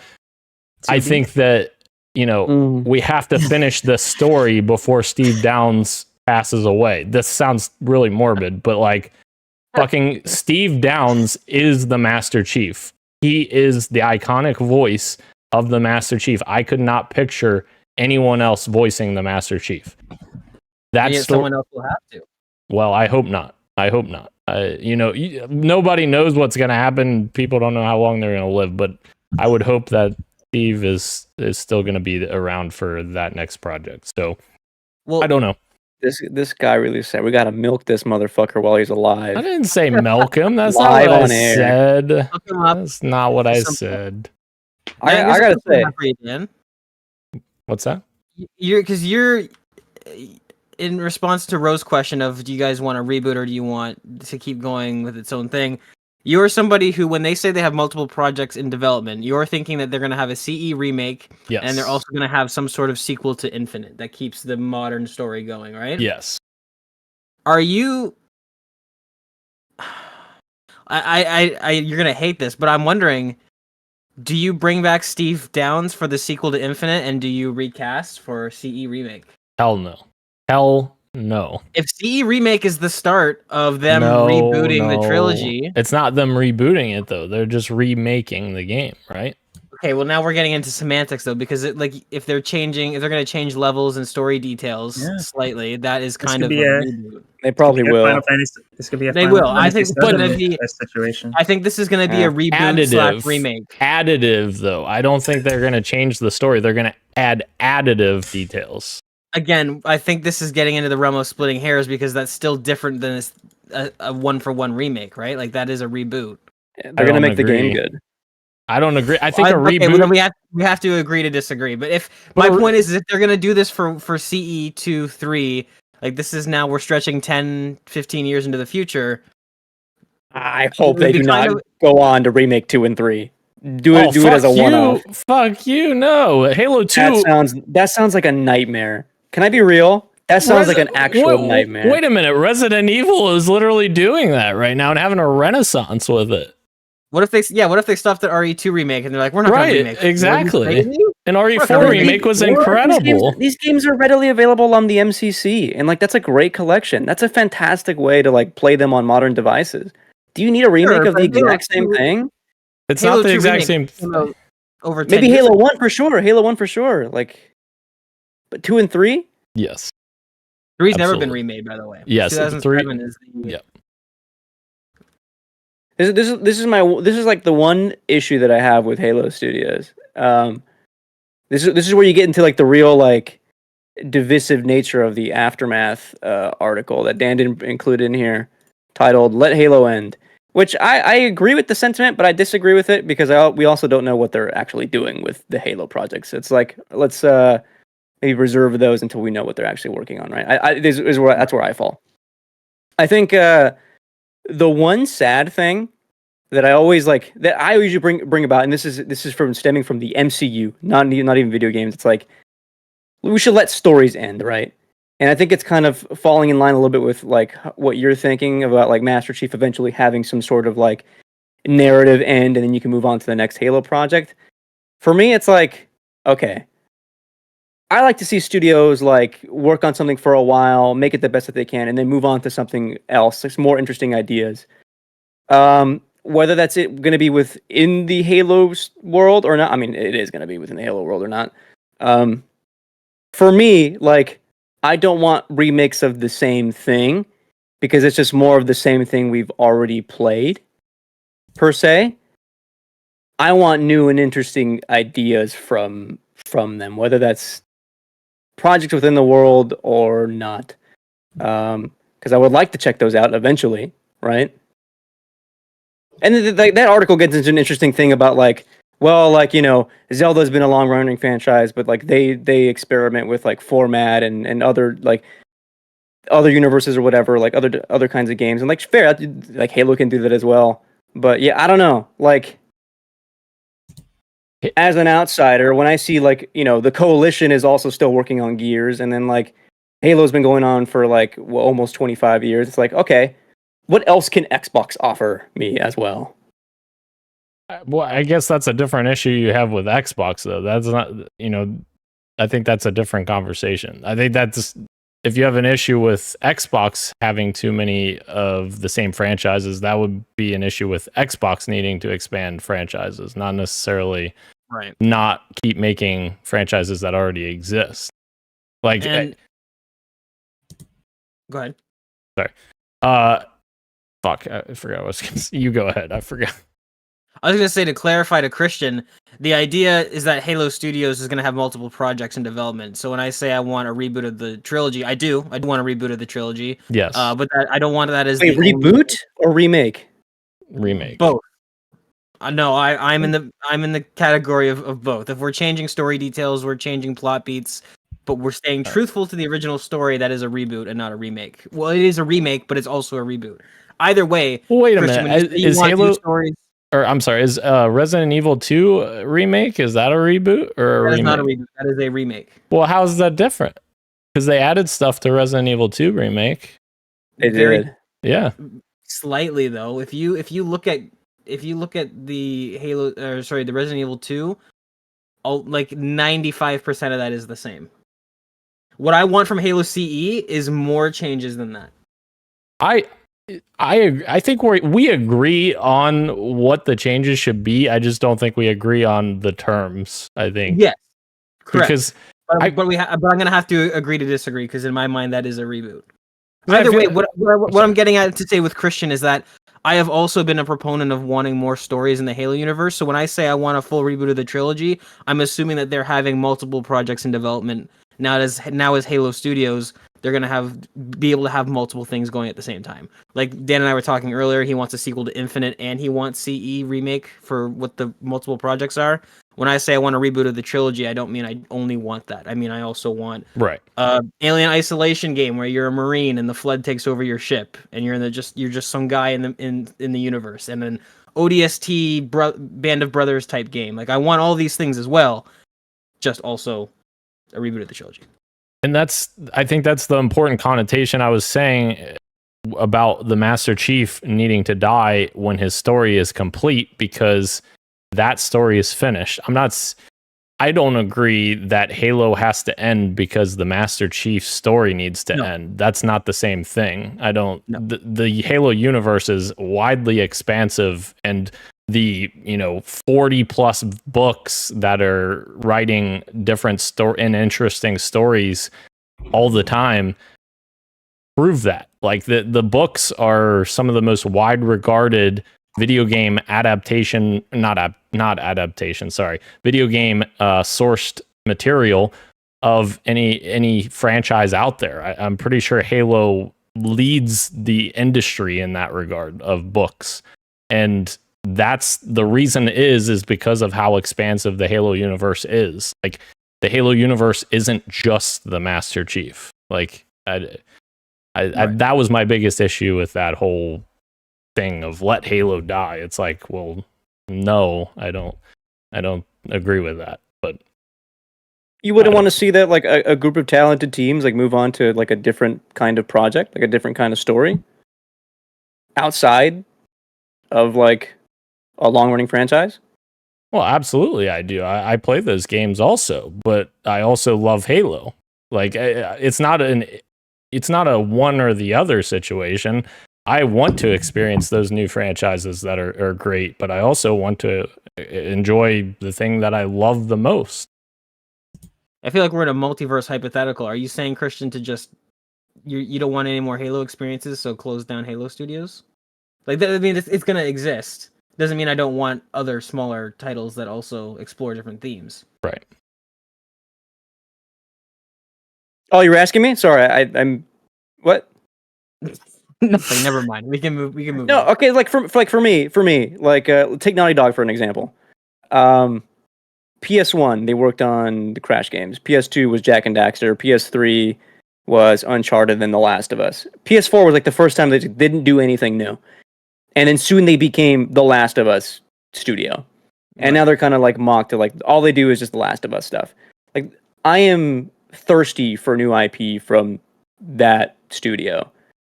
I think that, we have to finish the story before Steve Downes passes away. This sounds really morbid, but like, fucking Steve Downes is the Master Chief. He is the iconic voice of the Master Chief. I could not picture anyone else voicing the Master Chief. Someone else will have to. Well, I hope not. Nobody knows what's going to happen. People don't know how long they're going to live, but I would hope that Steve is still going to be around for that next project. So, I don't know. This guy really said we gotta milk this motherfucker while he's alive. I didn't say milk him. That's not what I said. That's not what I said. I gotta say, Dan. What's that? You're in response to Rose's question of, do you guys want to reboot or do you want to keep going with its own thing? You're somebody who, when they say they have multiple projects in development, you're thinking that they're going to have a CE remake, yes, and they're also going to have some sort of sequel to Infinite that keeps the modern story going, right? Yes. Are you... you're going to hate this, but I'm wondering, do you bring back Steve Downes for the sequel to Infinite, and do you recast for CE remake? Hell no. Hell no. If CE remake is the start of them rebooting the trilogy... It's not them rebooting it, though. They're just remaking the game, right? Okay, well now we're getting into semantics though, because if they're going to change levels and story details slightly, that is kind of a reboot. They probably will. This could be a They Final will. I Fantasy think it's VII gonna be. situation. I think this is going to be a reboot / remake. Additive though. I don't think they're going to change the story. They're going to add additive details. Again, I think this is getting into the realm of splitting hairs because that's still different than a one-for-one remake, right? Like that is a reboot. They're going to make the game good. I don't agree. I think a reboot. Okay, well, we have to agree to disagree. But my point is, if they're gonna do this for CE 2-3, like this is now we're stretching 10, 15 years into the future. I hope they do not go on to remake 2 and 3. Do it as a one-off. Fuck you, no. Halo 2. That sounds like a nightmare. Can I be real? That sounds like an actual nightmare. Wait a minute. Resident Evil is literally doing that right now and having a renaissance with it. What if they stopped at RE2 remake and they're like, we're not going to remake it. Exactly. And RE4 remake was incredible. These games are readily available on the MCC, and like that's a great collection. That's a fantastic way to like play them on modern devices. Do you need a remake of the exact same thing? It's not the exact same. Over 10 maybe years Halo 1 for sure. Halo 1 for sure. Like, but 2 and 3? Yes. 3's never been remade, by the way. Yes, 2007 is the. Yep. This is like the one issue that I have with Halo Studios. This is where you get into like the real like divisive nature of the Aftermath article that Dan didn't include in here, titled "Let Halo End," which I agree with the sentiment, but I disagree with it because we also don't know what they're actually doing with the Halo projects. It's like let's maybe reserve those until we know what they're actually working on, right? That's where I fall. I think. The one sad thing that I always like that I usually bring about, and this is from stemming from the MCU, not even video games. It's like we should let stories end, right? And I think it's kind of falling in line a little bit with like what you're thinking about, like Master Chief eventually having some sort of like narrative end, and then you can move on to the next Halo project. For me, it's like okay. I like to see studios like work on something for a while, make it the best that they can, and then move on to something else, like some more interesting ideas. Whether that's going to be within the Halo world or not, I mean, it is going to be within the Halo world or not. For me, like, I don't want remakes of the same thing because it's just more of the same thing we've already played, per se. I want new and interesting ideas from them, whether that's projects within the world or not, because I would like to check those out eventually, right? And that article gets into an interesting thing about like, well, like Zelda's been a long running franchise, but like they experiment with like format and other like other universes or whatever, like other kinds of games, and like fair, like Halo can do that as well. But yeah, I don't know, like. As an outsider, when I see like the Coalition is also still working on Gears, and then like Halo's been going on for like almost 25 years, it's like okay, what else can Xbox offer me as well? Well, I guess that's a different issue you have with Xbox, though. That's not I think that's a different conversation. I think that's if you have an issue with Xbox having too many of the same franchises, that would be an issue with Xbox needing to expand franchises, not necessarily not keep making franchises that already exist. Like, go ahead. Sorry. Fuck, I forgot what I was going to say. You go ahead. I forgot. I was going to say, to clarify to Christian, the idea is that Halo Studios is going to have multiple projects in development. So when I say I want a reboot of the trilogy, I do want a reboot of the trilogy. Yes. But I don't want that as reboot or remake? Remake. Both. No, I'm in the category of both. If we're changing story details, we're changing plot beats, but we're staying truthful to the original story, that is a reboot and not a remake. Well, it is a remake, but it's also a reboot. Either way. Well, wait a minute. Is Halo stories? Or I'm sorry, is Resident Evil 2 remake? Is that a reboot or a remake? That is not a reboot. That is a remake. Well, how is that different? Because they added stuff to Resident Evil 2 remake. They did. Yeah. Slightly though. If you look at the the Resident Evil 2, like 95% of that is the same. What I want from Halo CE is more changes than that. I think we agree on what the changes should be. I just don't think we agree on the terms. I think Yes, correct. because but I- but I'm gonna have to agree to disagree because in my mind that is a reboot. I Either feel- way, what I'm getting at to say with Christian is that I have also been a proponent of wanting more stories in the Halo universe. So when I say I want a full reboot of the trilogy, I'm assuming that they're having multiple projects in development now. As Halo Studios, they're gonna be able to have multiple things going at the same time. Like Dan and I were talking earlier, he wants a sequel to Infinite and he wants CE remake for what the multiple projects are. When I say I want a reboot of the trilogy, I don't mean I only want that. I mean I also want right. Alien Isolation game where you're a Marine and the Flood takes over your ship and you're just some guy in the universe, and an ODST Band of Brothers type game. Like I want all these things as well, just also a reboot of the trilogy. And I think that's the important connotation I was saying about the Master Chief needing to die when his story is complete, because that story is finished. I don't agree that Halo has to end because the Master Chief story needs to end. That's not the same thing. I don't. No. The Halo universe is widely expansive, and the 40 plus books that are writing different story and interesting stories all the time prove that. Like the books are some of the most wide regarded video game adaptation, video game sourced material of any franchise out there. I'm pretty sure Halo leads the industry in that regard of books, and that's the reason is because of how expansive the Halo universe is. Like the Halo universe isn't just the Master Chief. Like that was my biggest issue with that whole thing of let Halo die. It's like, well, no, I don't agree with that. But you wouldn't want to see that like a group of talented teams like move on to like a different kind of project, like a different kind of story outside of like a long running franchise? Well, absolutely, I do. I play those games also, but I also love Halo. Like it's not a one or the other situation. I want to experience those new franchises that are great, but I also want to enjoy the thing that I love the most. I feel like we're in a multiverse hypothetical. Are you saying, Christian, to just you don't want any more Halo experiences, so close down Halo Studios? Like I mean, it's gonna exist. Doesn't mean I don't want other smaller titles that also explore different themes. Right. Oh, you're asking me? Sorry, I'm what? Nothing. Never mind. We can move. No, on. okay. Like for me, like take Naughty Dog for an example. PS1, they worked on the Crash games. PS2 was Jak and Daxter. PS3 was Uncharted and The Last of Us. PS4 was like the first time they didn't do anything new, and then soon they became The Last of Us studio, and now they're kind of like mocked to like all they do is just The Last of Us stuff. Like I am thirsty for new IP from that studio.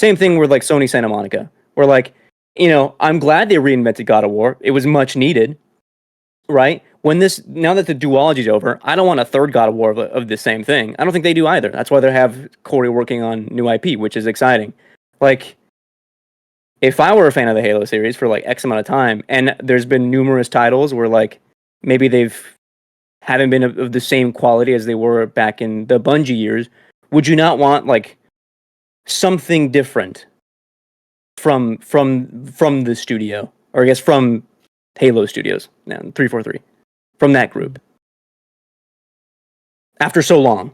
Same thing with like Sony Santa Monica. Where like, I'm glad they reinvented God of War. It was much needed, right? Now that the duology's over, I don't want a third God of War of the same thing. I don't think they do either. That's why they have Corey working on new IP, which is exciting. Like, if I were a fan of the Halo series for like X amount of time, and there's been numerous titles where like maybe haven't been of the same quality as they were back in the Bungie years, would you not want like something different from the studio, or I guess from Halo Studios, now 343, from that group after so long?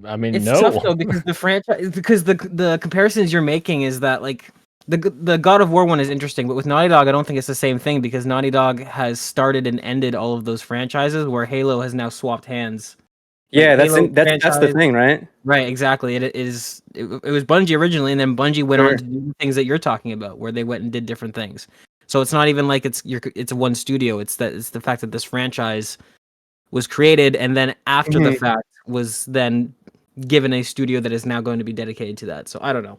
I mean, It's no. tough though because the franchise, because the comparisons you're making is that like the God of War one is interesting, but with Naughty Dog, I don't think it's the same thing because Naughty Dog has started and ended all of those franchises, where Halo has now swapped hands. Yeah, Like, that's the thing, right? Right, exactly. It was Bungie originally, and then Bungie went Sure. on to do the things that you're talking about, where they went and did different things. So it's not even like it's one studio. It's the fact that this franchise was created and then after the fact was then given a studio that is now going to be dedicated to that. So I don't know.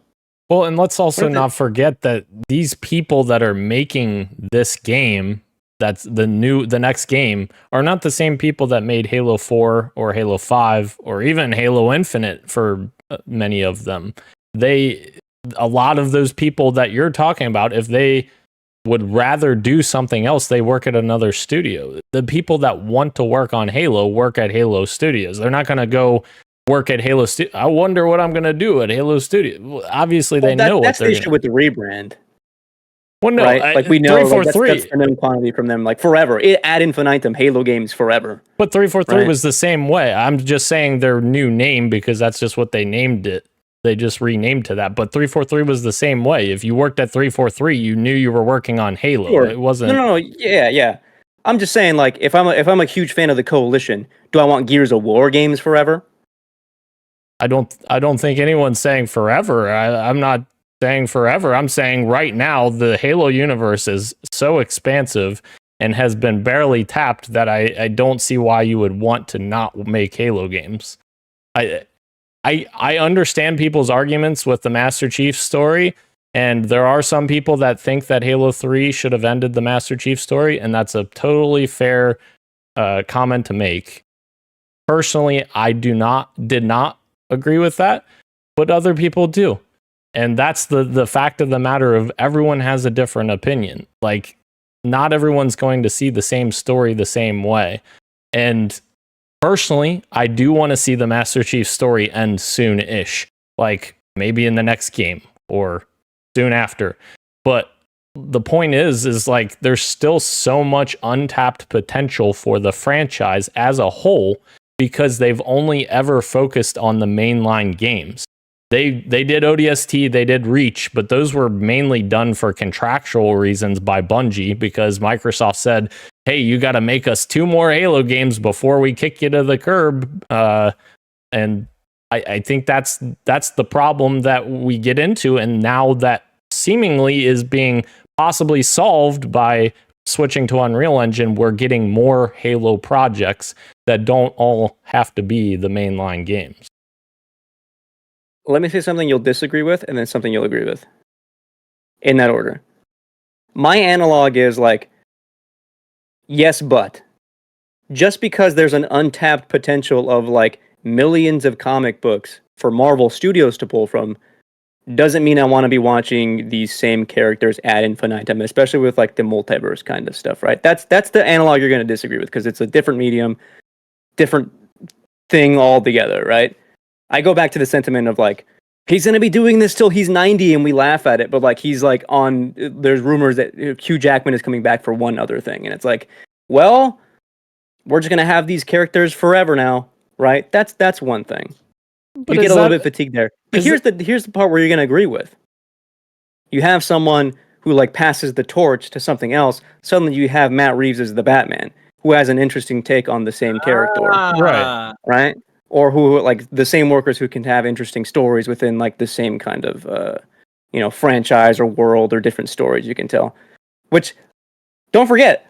Well, and let's also not forget that these people that are making this game, that's the next game, are not the same people that made Halo 4 or Halo 5 or even Halo Infinite for many of them. a lot of those people that you're talking about, if they would rather do something else, they work at another studio. The people that want to work on Halo work at Halo Studios. They're not going to go work at Halo Studio. I wonder what I'm going to do at Halo Studio. Well, obviously, they know what that's they're the issue with the rebrand. Well, no, right? Like we know, like, 343. that's the known quantity from them, like forever. Ad infinitum, Halo games forever. But 343 right? was the same way. I'm just saying their new name because that's just what they named it. They just renamed to that. But 343 was the same way. If you worked at 343, you knew you were working on Halo. Sure. It wasn't. No, yeah. I'm just saying, like, if I'm a huge fan of the Coalition, do I want Gears of War games forever? I don't think anyone's saying forever. I'm not saying forever. I'm saying right now the Halo universe is so expansive and has been barely tapped that I don't see why you would want to not make Halo games. I understand people's arguments with the Master Chief story, and there are some people that think that Halo 3 should have ended the Master Chief story, and that's a totally fair comment to make. Personally, I did not agree with that, but other people do. And that's the fact of the matter of everyone has a different opinion. Like, not everyone's going to see the same story the same way. And personally, I do want to see the Master Chief story end soon-ish. Like, maybe in the next game or soon after. But the point is like, there's still so much untapped potential for the franchise as a whole because they've only ever focused on the mainline games. They did ODST, they did Reach, but those were mainly done for contractual reasons by Bungie because Microsoft said, hey, you got to make us 2 more Halo games before we kick you to the curb. And I think that's the problem that we get into. And now that seemingly is being possibly solved by switching to Unreal Engine, we're getting more Halo projects that don't all have to be the mainline games. Let me say something you'll disagree with, and then something you'll agree with. In that order. My analog is like, yes, but. Just because there's an untapped potential of like millions of comic books for Marvel Studios to pull from, doesn't mean I want to be watching these same characters ad infinitum, especially with like the multiverse kind of stuff, right? That's the analog you're going to disagree with because it's a different medium, different thing altogether, right? I go back to the sentiment of like, he's going to be doing this till he's 90 and we laugh at it, but like he's like there's rumors that Hugh Jackman is coming back for one other thing. And it's like, well, we're just going to have these characters forever now, right? That's one thing. But you get a little bit fatigued there. But here's the part where you're going to agree with. You have someone who like passes the torch to something else. Suddenly you have Matt Reeves as the Batman, who has an interesting take on the same character. Right? Or who like the same workers who can have interesting stories within like the same kind of franchise or world or different stories you can tell. Which, don't forget,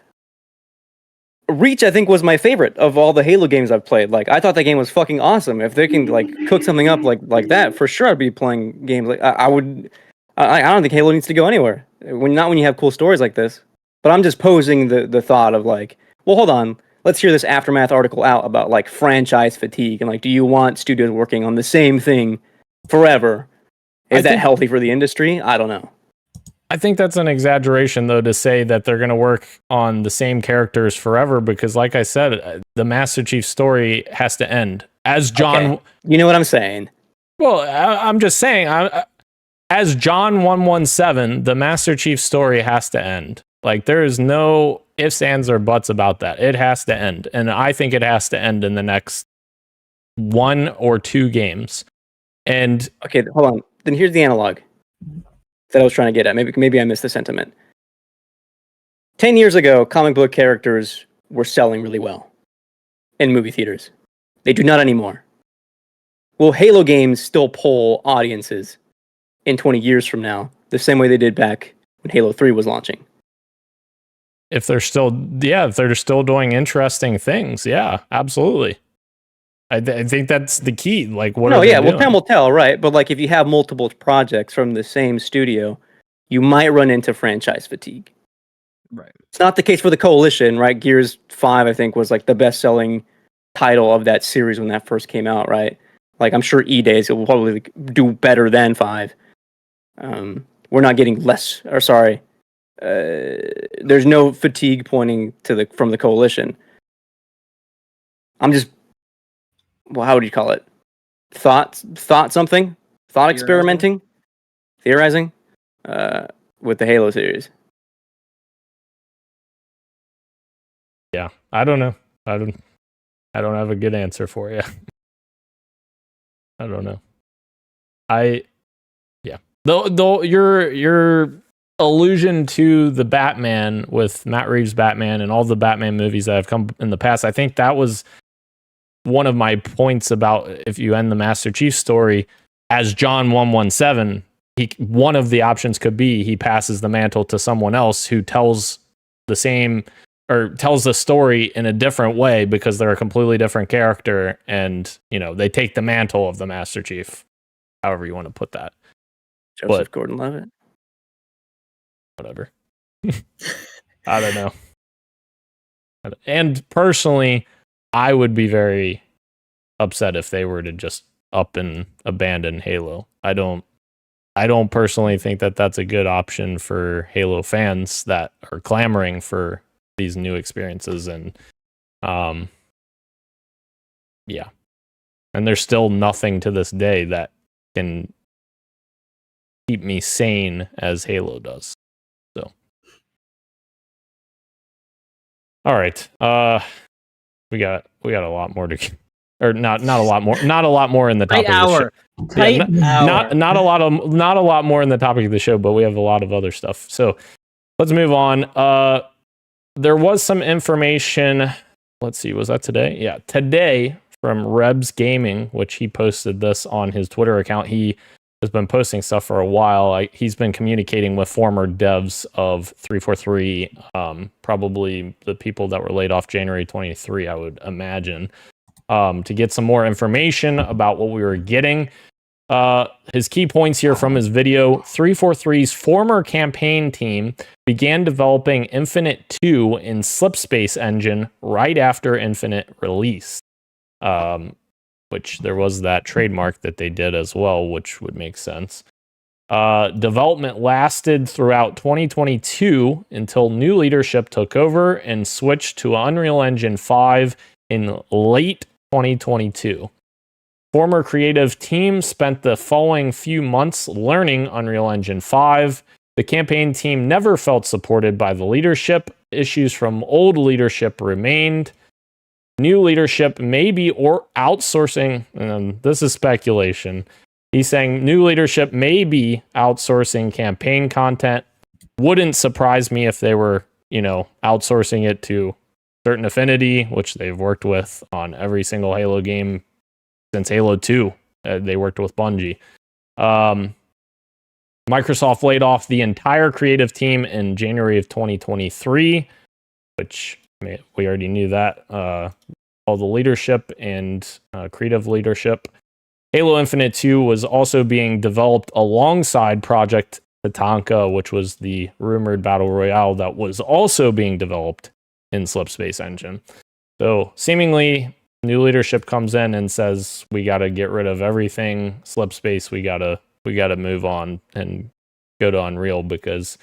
Reach I think was my favorite of all the Halo games I've played. Like I thought that game was fucking awesome. If they can like cook something up like that, for sure I'd be playing games like I would. I don't think Halo needs to go anywhere. Not when you have cool stories like this. But I'm just posing the thought of like, well, hold on. Let's hear this Aftermath article out about like franchise fatigue and like, do you want studios working on the same thing forever? Is that healthy for the industry? I don't know. I think that's an exaggeration though to say that they're going to work on the same characters forever because, like I said, the Master Chief story has to end. As John, okay. You know what I'm saying? Well, I'm just saying, as John 117, the Master Chief story has to end. Like there is no ifs, ands, or buts about that. It has to end. And I think it has to end in the next 1 or 2 games. And okay, hold on. Then here's the analog that I was trying to get at. Maybe I missed the sentiment. 10 years ago, comic book characters were selling really well in movie theaters. They do not anymore. Will Halo games still pull audiences in 20 years from now, the same way they did back when Halo 3 was launching? If they're still doing interesting things, yeah, absolutely. I think that's the key. Like, what? Well, time will tell, right? But like, if you have multiple projects from the same studio, you might run into franchise fatigue. Right. It's not the case for the Coalition, right? Gears 5, I think, was like the best-selling title of that series when that first came out, right? Like, I'm sure E-Days will probably do better than 5. we're not getting less, or sorry, there's no fatigue pointing to from the coalition. I'm just, well, how would you call it? Thought experimenting, theorizing, with the Halo series. Yeah, I don't know. I don't have a good answer for you. I don't know. Though your allusion to the Batman with Matt Reeves' Batman and all the Batman movies that have come in the past, I think that was one of my points about if you end the Master Chief story as John 117, one of the options could be he passes the mantle to someone else who tells the same or tells the story in a different way because they're a completely different character, and they take the mantle of the Master Chief, however you want to put that. Joseph Gordon-Levitt. Whatever. I don't know. And personally, I would be very upset if they were to just up and abandon Halo. I don't personally think that that's a good option for Halo fans that are clamoring for these new experiences, and yeah. And there's still nothing to this day that can keep me sane as Halo does. So, all right. We got a lot more to, or not a lot more in the topic of the show. Not a lot more in the topic of the show, but we have a lot of other stuff. So let's move on. There was some information. Let's see, was that today? Yeah, today from Rebs Gaming, which he posted this on his Twitter account. He has been posting stuff for a while. He's been communicating with former devs of 343, probably the people that were laid off January 23, I would imagine, to get some more information about what we were getting. His key points here from his video: 343's former campaign team began developing Infinite 2 in Slipspace engine right after Infinite release. Which there was that trademark that they did as well, which would make sense. Development lasted throughout 2022 until new leadership took over and switched to Unreal Engine 5 in late 2022. Former creative team spent the following few months learning Unreal Engine 5. The campaign team never felt supported by the leadership. Issues from old leadership remained. New leadership may be outsourcing, and this is speculation. He's saying new leadership may be outsourcing campaign content. Wouldn't surprise me if they were, outsourcing it to Certain Affinity, which they've worked with on every single Halo game since Halo 2. They worked with Bungie. Microsoft laid off the entire creative team in January of 2023, which we already knew that. All the leadership and creative leadership. Halo Infinite 2 was also being developed alongside Project Tatanka, which was the rumored battle royale that was also being developed in Slipspace engine. So seemingly new leadership comes in and says, we got to get rid of everything Slipspace. We got to move on and go to Unreal, because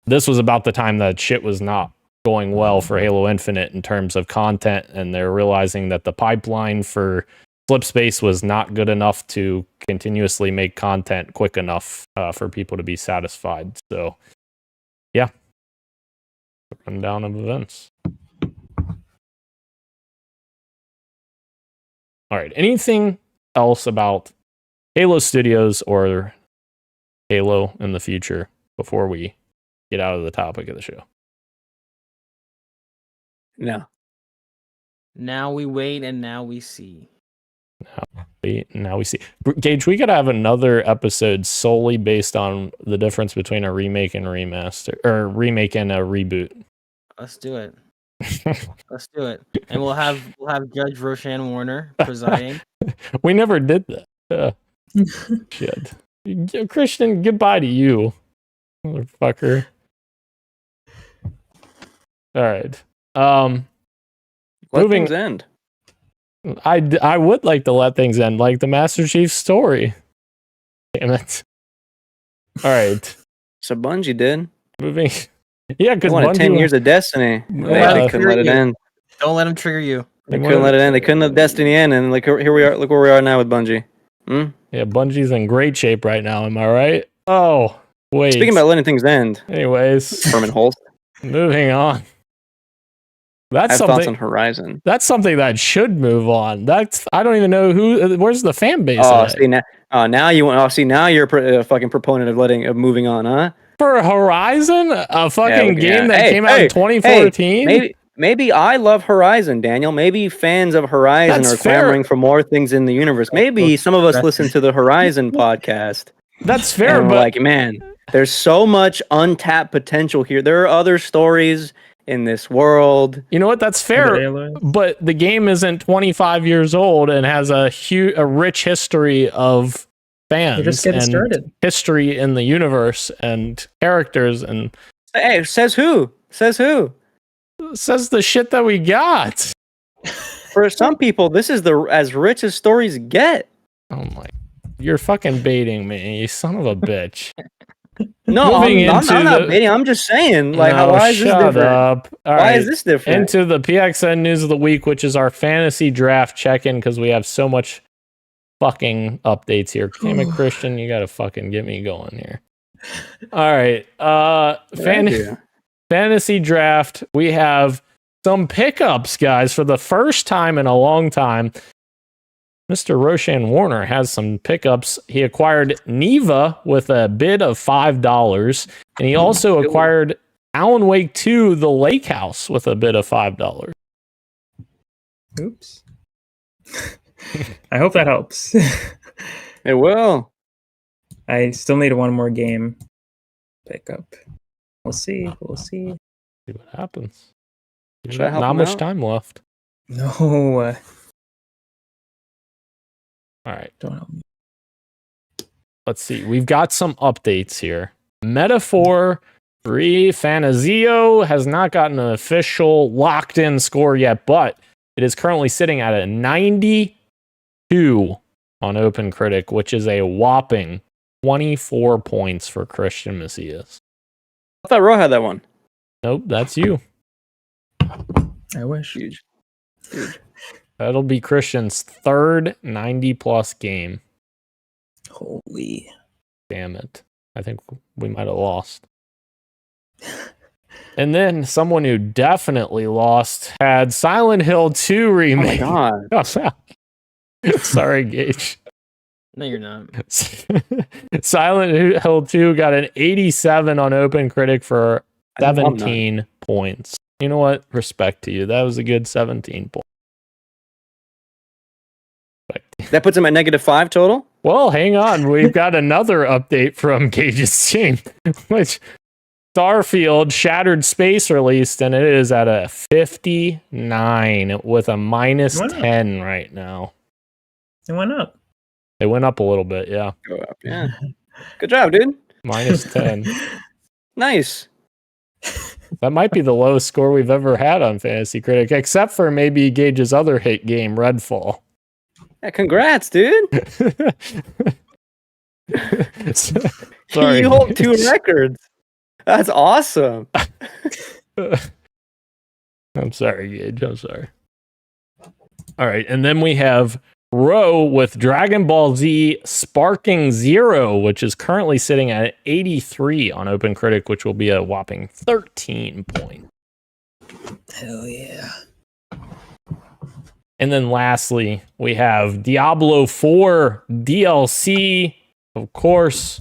this was about the time that shit was not going well for Halo Infinite in terms of content, and they're realizing that the pipeline for Slipspace was not good enough to continuously make content quick enough for people to be satisfied. So, yeah, rundown of events. All right, anything else about Halo Studios or Halo in the future before we get out of the topic of the show? No. Now we wait and now we see. Now we see. Gage, we gotta have another episode solely based on the difference between a remake and a remaster, or remake and a reboot. Let's do it. Let's do it. And we'll have Judge Roshan Warner presiding. We never did that. Shit. Christian, goodbye to you, motherfucker. All right. Let Moving things end. I would like to let things end like the Master Chief story. Damn it. All right. So Bungie did. Moving. Yeah, They because wanted Bungie 10 years of Destiny. Yeah. They couldn't let it end. Don't let him trigger you. They couldn't let it end. They couldn't let Destiny end. And like here we are. Look where we are now with Bungie. Yeah, Bungie's in great shape right now. Am I right? Oh, wait. Speaking about letting things end. Anyways, Herman Holst. moving on. I That's have thoughts on something. Horizon. That's something that should move on. I don't even know who. Where's the fan base? Oh, of it? see now you want. Oh, see now you're a fucking proponent of moving on, huh? For Horizon, a fucking game that Hey, came out in 2014. Maybe I love Horizon, Daniel. Maybe fans of Horizon That's are fair. clamoring for more things in the universe. Maybe some of us listen to the Horizon podcast. That's fair, And we're but like, man, there's so much untapped potential here. There are other stories in this world. you know what? That's fair. But the game isn't 25 years old and has a rich history of fans You're just getting and started. history in the universe and characters and Hey, says who? Says who? says the shit that we got. For some people, this is as rich as stories get. Oh my! You're fucking baiting me, you son of a bitch. No, Moving I'm into not the- baiting. I'm just saying, like, No, why is this shut different? up. All Why right. is this different? Into the PXN news of the week, which is our fantasy draft check-in because we have so much fucking updates here. Damn it, Christian, you gotta fucking get me going here. All right. Fantasy draft. We have some pickups, guys, for the first time in a long time. Mr. Roshan Warner has some pickups. He acquired Neva with a bid of $5, and he also acquired Alan Wake 2, The Lake House, with a bid of $5. Oops. I hope that helps. It will. I still need one more game pickup. We'll see. We'll see. See what happens. Should I help Not him much out? time left. No. All right. Don't help me. Let's see. We've got some updates here. Metaphor 3 Fantasio has not gotten an official locked in score yet, but it is currently sitting at a 92 on OpenCritic, which is a whopping 24 points for Christian Macias. I thought Ro had that one. Nope, that's you. I wish. Huge. That'll be Christian's third 90 plus game. Holy. Damn it. I think we might have lost. And then someone who definitely lost had Silent Hill 2 Oh my remake. god. Sorry, Gage. No, you're not. Silent Hill 2 got an 87 on OpenCritic for 17 points. You know what? Respect to you. That was a good 17 points. That puts him at -5 total. Well, hang on. We've got another update from Gage's team, which Starfield Shattered Space released, and it is at a 59 with a minus Why not? 10 right now. It went up. It went up a little bit, yeah. Go up. Yeah. Good job, dude. Minus 10. Nice. That might be the lowest score we've ever had on Fantasy Critic, except for maybe Gage's other hit game, Redfall. Yeah, congrats, dude. Sorry. You hold 2 records. That's awesome. I'm sorry, Gage. I'm sorry. All right, and then we have Ro with Dragon Ball Z Sparking Zero, which is currently sitting at 83 on OpenCritic, which will be a whopping 13 points. Hell yeah. And then lastly, we have Diablo 4 DLC. Of course,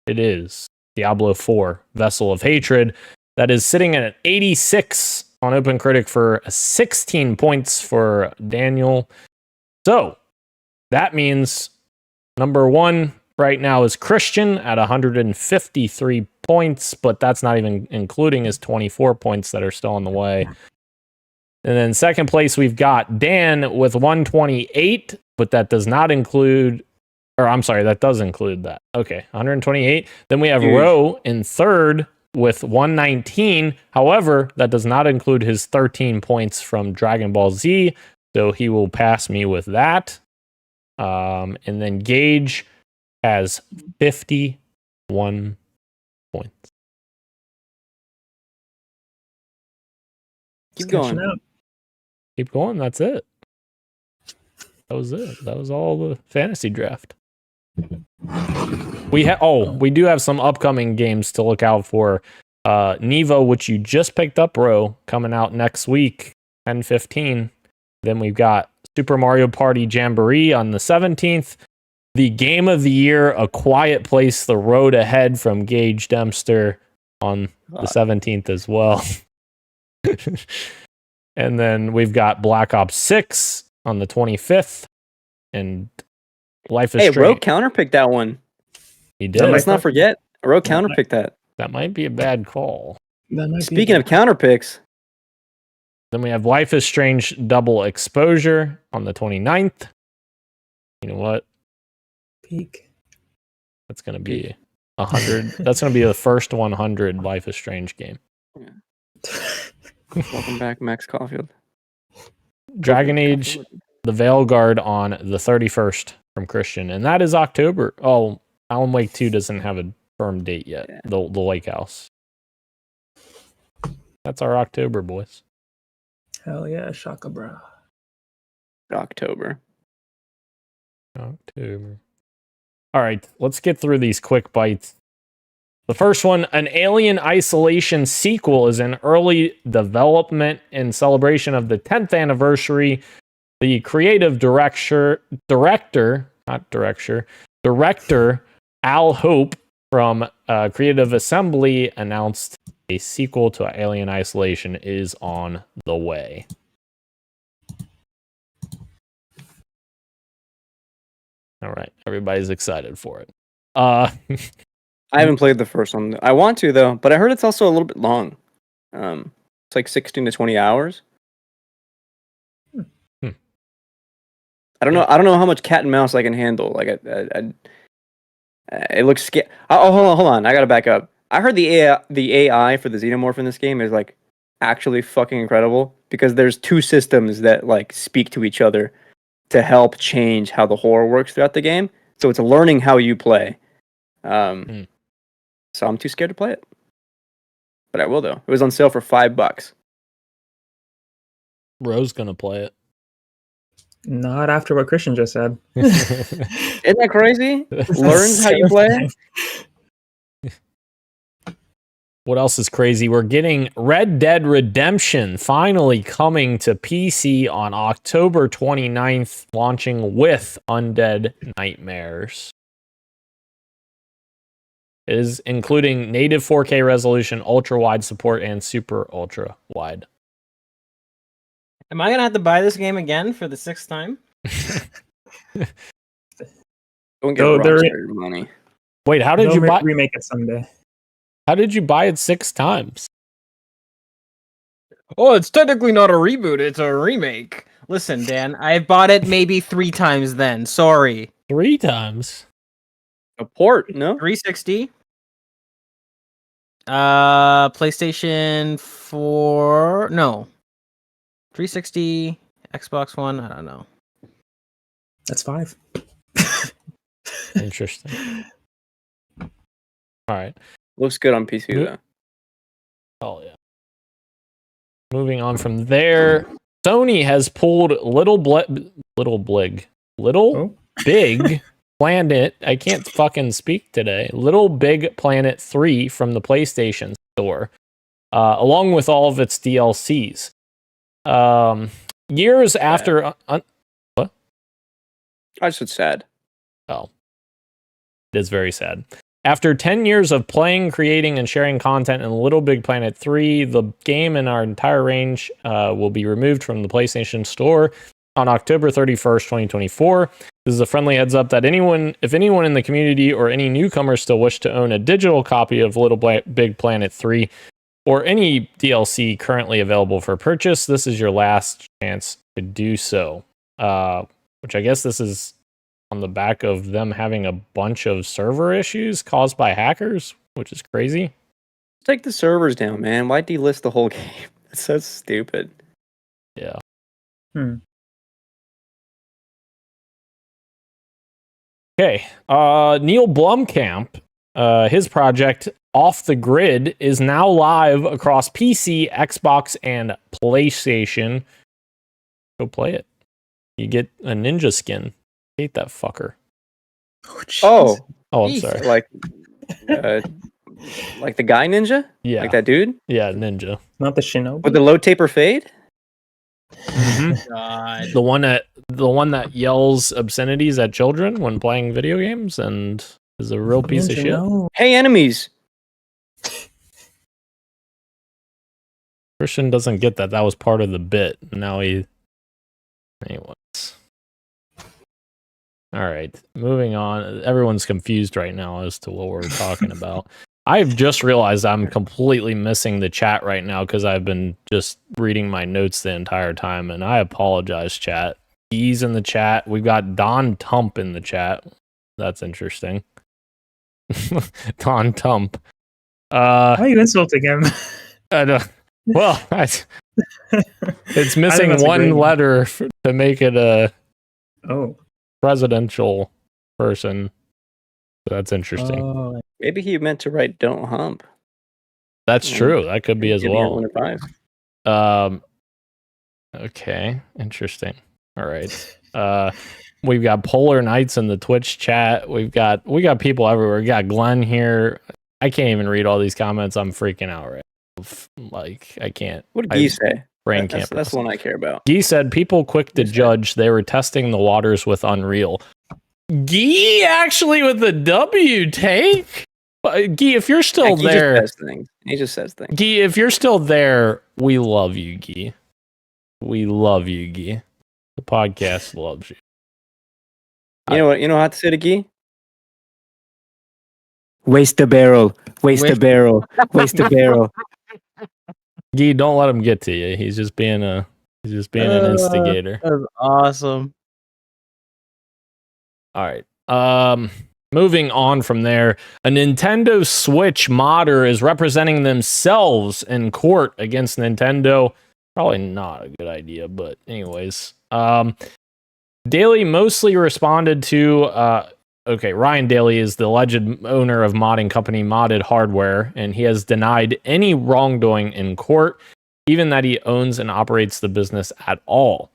it is Diablo 4 Vessel of Hatred. That is sitting at 86 on OpenCritic for 16 points for Daniel. So that means number one right now is Christian at 153 points, but that's not even including his 24 points that are still on the way. And then second place, we've got Dan with 128, but that does not include, or I'm sorry, that does include that. Okay, 128. Then we have Ro in third with 119. However, that does not include his 13 points from Dragon Ball Z, so he will pass me with that. And then Gage has 54 1 point. Keep It's catching going. up. Keep going. That's it. That was it. That was all the fantasy draft. We do have some upcoming games to look out for. Nevo, which you just picked up, bro, coming out next week, 10/15. Then we've got Super Mario Party Jamboree on the 17th. The Game of the Year, A Quiet Place, The Road Ahead from Gage Dempster on the 17th as well. And then we've got Black Ops 6 on the 25th. And Life is Hey, Ro Strange. counterpicked that one. He Yeah, did. Let's not forget. Ro That might- counterpicked that. That might be a bad call. That might Speaking be of counterpicks, Then we have Life is Strange Double Exposure on the 29th. You know what? peak. That's going to be 100. That's going to be the first 100 Life is Strange game. welcome back, Max Caulfield. Dragon Age, The Veilguard on the 31st from Christian. And that is October. Oh, Alan Wake 2 doesn't have a firm date yet. Yeah. The Lake House. That's our October, boys. Hell yeah, Shaka bro. October. October. All right, let's get through these quick bites. The first one, an Alien Isolation sequel is in early development in celebration of the 10th anniversary. The creative director Al Hope from Creative Assembly announced a sequel to Alien Isolation is on the way. All right, everybody's excited for it. I haven't played the first one. I want to though, but I heard it's also a little bit long. It's like 16 to 20 hours. I don't know. I don't know how much cat and mouse I can handle. Like, it looks scary. Oh, hold on. I gotta back up. I heard the AI for the xenomorph in this game is like actually fucking incredible because there's two systems that like speak to each other to help change how the horror works throughout the game. So it's learning how you play. So I'm too scared to play it, but I will though. It was on sale for $5. Ro's gonna play it. Not after what Christian just said. Isn't that crazy? Learns how you play. What else is crazy? We're getting Red Dead Redemption finally coming to PC on October 29th, launching with Undead Nightmares. It is including native 4K resolution, ultra wide support, and super ultra wide. Am I gonna have to buy this game again for the 6th time? Don't get Oh, Rockstar your money. Wait, how did They'll you buy? remake it someday? How did you buy it 6 times? Oh, it's technically not a reboot, it's a remake. Listen, Dan, I bought it maybe 3 times then. Sorry. 3 times. A port, no? 360. PlayStation 4. No. 360, Xbox One, I don't know. That's 5. Interesting. All right. Looks good on PC Mo- though. Oh yeah. Moving on from there, Sony has pulled Little Oh. Big Planet. I can't fucking speak today. Little Big Planet 3 from the PlayStation Store, along with all of its DLCs. Years after, what? I just said sad. Oh, it is very sad. After 10 years of playing, creating, and sharing content in Little Big Planet 3, the game and our entire range will be removed from the PlayStation Store on October 31st, 2024. This is a friendly heads up that if anyone in the community or any newcomers still wish to own a digital copy of Little Big Planet 3 or any DLC currently available for purchase, this is your last chance to do so. Which I guess this is on the back of them having a bunch of server issues caused by hackers, which is crazy. Take the servers down, man. Why delist the whole game? That's so stupid. Yeah. Okay. Neil Blomkamp his project Off the Grid is now live across PC, Xbox, and PlayStation. Go play it. You get a ninja skin. Hate that fucker. Oh, I'm Jeez. sorry. Like the guy ninja? Yeah. Like that dude? Yeah, ninja. Not the Shinobi. With the low taper fade? God. The one that yells obscenities at children when playing video games and is a real piece of Ninja, shit. no. Hey, enemies! Christian doesn't get that. That was part of the bit. Now he. Anyways. All right, moving on. Everyone's confused right now as to what we're talking about. I've just realized I'm completely missing the chat right now because I've been just reading my notes the entire time, and I apologize, chat. He's in the chat. We've got Don Tump in the chat. That's interesting. Don Tump. Why are you insulting him? Well, it's missing that's a one great- letter to make it a Oh. presidential person. So that's interesting. Oh. Maybe he meant to write "Don't Hump." That's true. That could be as Give me a well. 1 to 5. Okay, interesting. All right. We've got Polar Knights in the Twitch chat. We got people everywhere. We got Glenn here. I can't even read all these comments. I'm freaking out right now. Like I can't. What did Guy say? Brain That's can't. the one I care about. Guy said people quick to Guy said- judge. They were testing the waters with Unreal. Guy actually with the W take. Guy, if you're still He there, just says things. He just says things. Guy, if you're still there, we love you, Guy. We love you, Guy. The podcast loves you. You know what? You know how to say to Guy? Waste the barrel. Waste the barrel. Waste the barrel. Guy, don't let him get to you. He's just being an instigator. That's awesome. All right. Moving on from there, a Nintendo Switch modder is representing themselves in court against Nintendo. Probably not a good idea, but anyways. Daly mostly responded to Ryan Daly is the alleged owner of modding company Modded Hardware, and he has denied any wrongdoing in court, even that he owns and operates the business at all.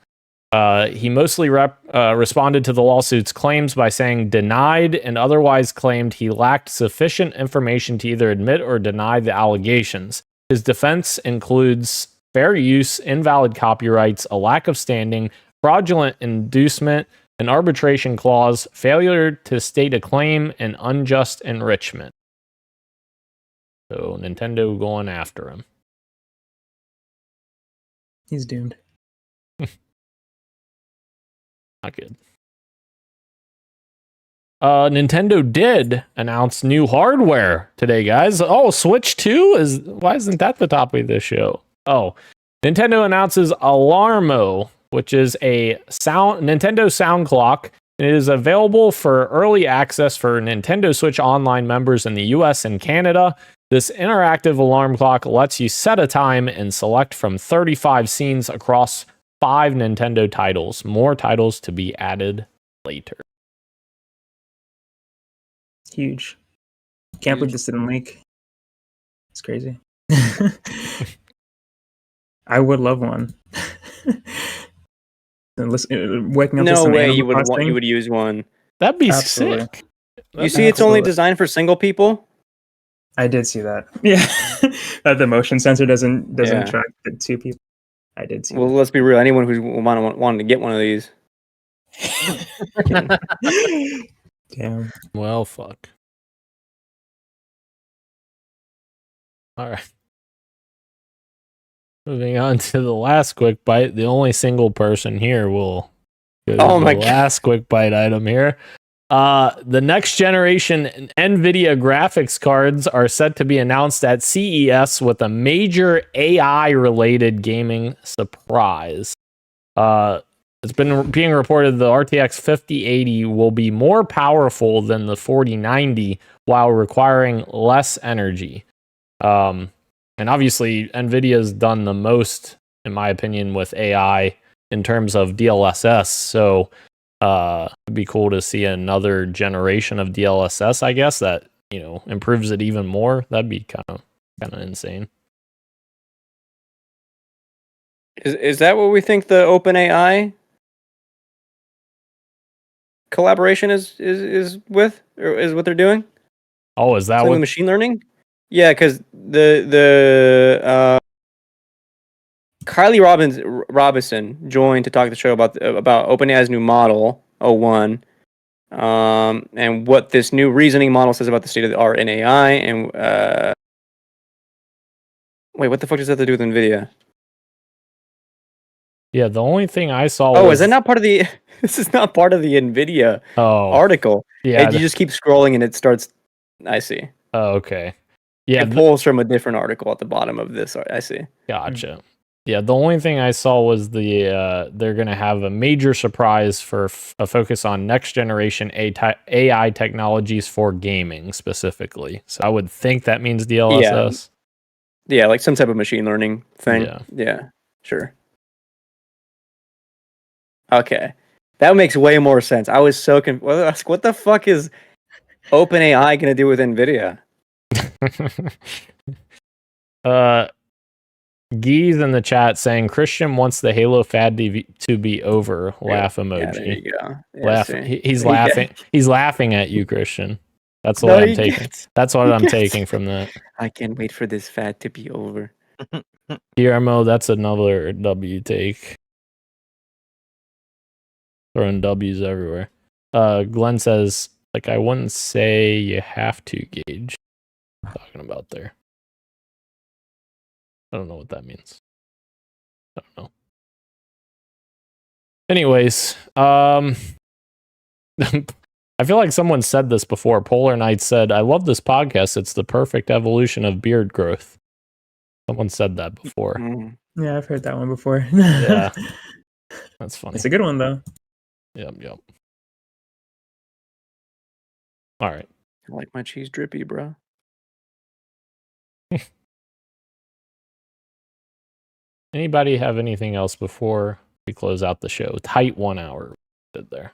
He mostly responded to the lawsuit's claims by saying denied and otherwise claimed he lacked sufficient information to either admit or deny the allegations. His defense includes fair use, invalid copyrights, a lack of standing, fraudulent inducement, an arbitration clause, failure to state a claim, and unjust enrichment. So Nintendo going after him. He's doomed. Not good. Nintendo did announce new hardware today, guys. Oh, Switch 2 why isn't that the topic of this show? Oh, Nintendo announces Alarmo, which is a Nintendo sound clock. It is available for early access for Nintendo Switch Online members in the US and Canada. This interactive alarm clock lets you set a time and select from 35 scenes across 5 Nintendo titles. More titles to be added later. Huge. Can't believe this didn't leak. It's crazy. I would love one. And waking up to No some way Animal you Crossing. would use one. That'd be Absolutely. sick. You see, it's only designed for single people. I did see that. Yeah, that the motion sensor doesn't Yeah. track the 2 people. I did see. Well, let's be real. Anyone who's wanted to get one of these. that. Damn. Well, fuck. All right. Moving on to the last quick bite. The only single person here will go to Oh my the God. last quick bite item here. The next generation Nvidia graphics cards are set to be announced at CES with a major AI related gaming surprise. It's been being reported the RTX 5080 will be more powerful than the 4090 while requiring less energy. And obviously, NVIDIA's done the most, in my opinion, with AI in terms of DLSS. So it'd be cool to see another generation of DLSS, I guess, that improves it even more, that'd be kind of insane. Is that what we think the OpenAI collaboration is with, or is what they're doing? Oh, is that Something what with machine learning? Yeah, because the Kylie Robinson joined to talk to the show about OpenAI's new model O1, and what this new reasoning model says about the state of the art in AI. And wait, what the fuck does that have to do with Nvidia? Yeah, the only thing I saw Oh, was is that not part of the? This is not part of the Nvidia article. Yeah, And you just keep scrolling and it starts. I see. Oh, okay. Yeah, It pulls from a different article at the bottom of this. I see. Gotcha. Yeah, the only thing I saw was they're going to have a major surprise for a focus on next generation AI technologies for gaming specifically. So I would think that means DLSS. Yeah, like some type of machine learning thing. Yeah, sure. Okay, that makes way more sense. I was so confused. What the fuck is OpenAI going to do with Nvidia? Geese in the chat saying Christian wants the Halo fad to be over. Laugh emoji. Yeah, there you go. Yeah, Laugh. He's laughing. He's laughing at you, Christian. That's what I'm taking. That's what I'm taking from that. I can't wait for this fad to be over. Guillermo, that's another W take. Throwing W's everywhere. Glenn says, like, I wouldn't say you have to gauge. Talking about there. I don't know what that means. I don't know. Anyways, I feel like someone said this before. Polar Knight said, I love this podcast. It's the perfect evolution of beard growth. Someone said that before. Yeah, I've heard that one before. Yeah. That's funny. It's a good one, though. Yep. All right. I like my cheese drippy, bro. Anybody have anything else before we close out the show? Tight 1 hour did there.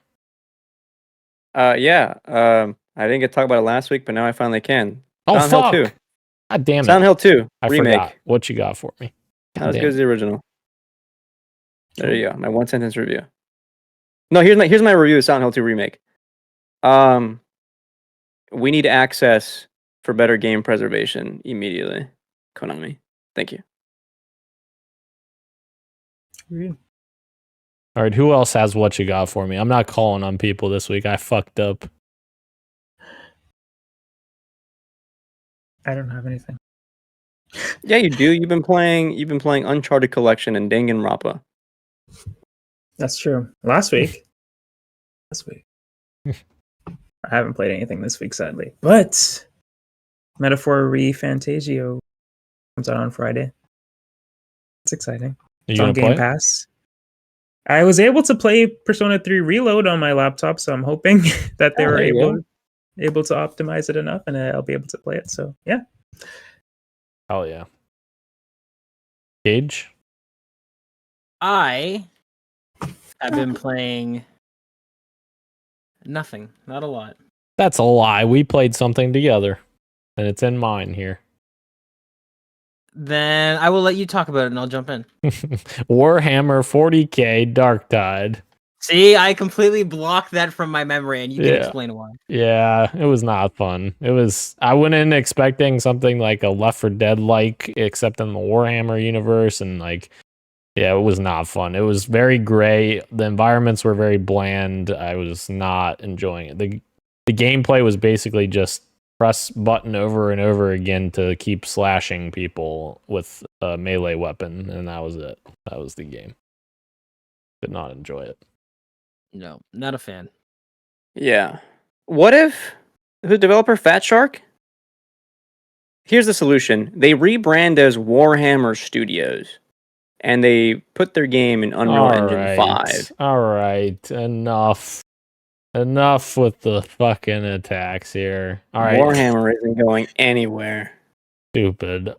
Yeah. I didn't get to talk about it last week, but now I finally can. Oh, Silent fuck. Hill 2. God damn it. Silent Hill 2 I remake. forgot. What you got for me? Not as good as the original. There you go. My 1 sentence review. No, here's my review of Silent Hill 2 remake. We need access for better game preservation immediately. Konami. Thank you. All right, who else has what you got for me? I'm not calling on people this week. I fucked up. I don't have anything. Yeah, you do. You've been playing Uncharted Collection and Danganronpa. That's true. Last week. I haven't played anything this week, sadly. But Metaphor ReFantagio comes out on Friday. It's exciting. It's on Game Pass. I was able to play Persona 3 Reload on my laptop, so I'm hoping that they were able to optimize it enough and I'll be able to play it. So, yeah. Oh, yeah. Gage? I have been playing nothing. Not a lot. That's a lie. We played something together, and it's in mine here. Then I will let you talk about it and I'll jump in. Warhammer 40k Dark Tide. See, I completely blocked that from my memory and you can explain why. Yeah, it was not fun. I went in expecting something like a Left 4 Dead-like, except in the Warhammer universe, and it was not fun. It was very gray. The environments were very bland. I was not enjoying it. The gameplay was basically just press button over and over again to keep slashing people with a melee weapon, and that was it. That was the game. Did not enjoy it. No, not a fan. Yeah. What if the developer Fat Shark? Here's the solution. They rebrand as Warhammer Studios, and they put their game in Unreal Engine 5. All right, enough. Enough with the fucking attacks here. All right. Warhammer isn't going anywhere. Stupid.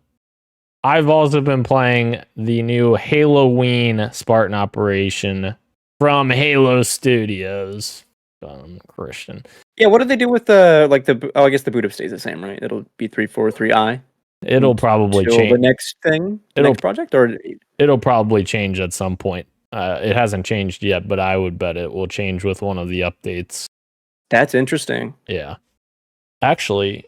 I've also been playing the new Halloween Spartan Operation from Halo Studios. Christian. Yeah, what did they do with the I guess the boot up stays the same, right? It'll be 343i. It'll probably Till the change. next thing, It'll- next project, or It'll probably change at some point. It hasn't changed yet, but I would bet it will change with one of the updates. that's interesting. Yeah. Actually,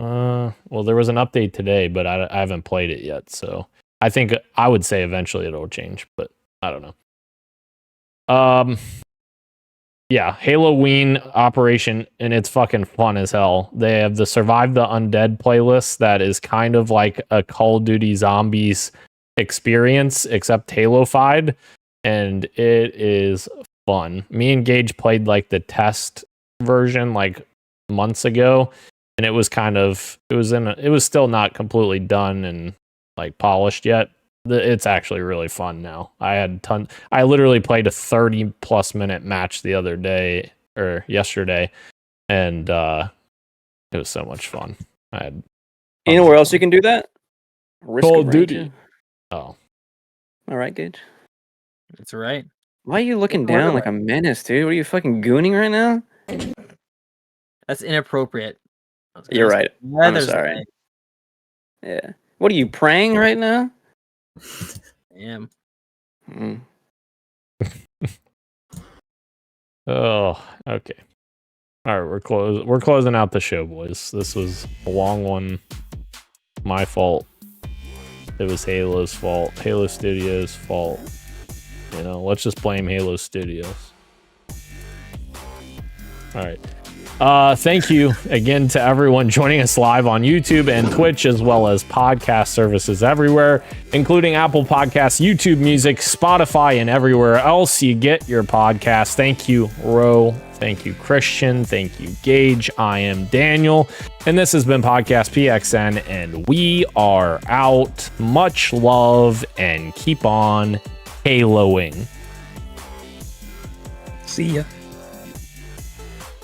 well, there was an update today, but I haven't played it yet. So I think I would say eventually it'll change, but I don't know. Yeah, Halloween operation, and it's fucking fun as hell. They have the Survive the Undead playlist that is kind of like a Call of Duty Zombies experience, except Halo-fied, and it is fun. Me and Gage played like the test version like months ago, and it was it was still not completely done and like polished yet. It's actually really fun now. I literally played a 30+ minute match the other day or yesterday, and it was so much fun. I had You know where else you can do that? Risk Call of of Duty. Rain 2. Oh, All right, Gage. That's right. Why are you looking Where down am like a menace, dude? What are you fucking gooning right now? That's inappropriate. I was gonna You're say right. Weather's sorry. Day. Yeah. What are you praying right now? I am. Mm. oh, okay. All right, we're closing out the show, boys. This was a long one. My fault. It was Halo's fault. Halo Studios' fault. You know, let's just blame Halo Studios. All right. Thank you again to everyone joining us live on YouTube and Twitch, as well as podcast services everywhere, including Apple Podcasts, YouTube Music, Spotify, and everywhere else you get your podcast. Thank you, Ro. Thank you, Christian. Thank you, Gage. I am Daniel, and this has been Podcast PXN, and we are out. Much love, and keep on haloing. See ya.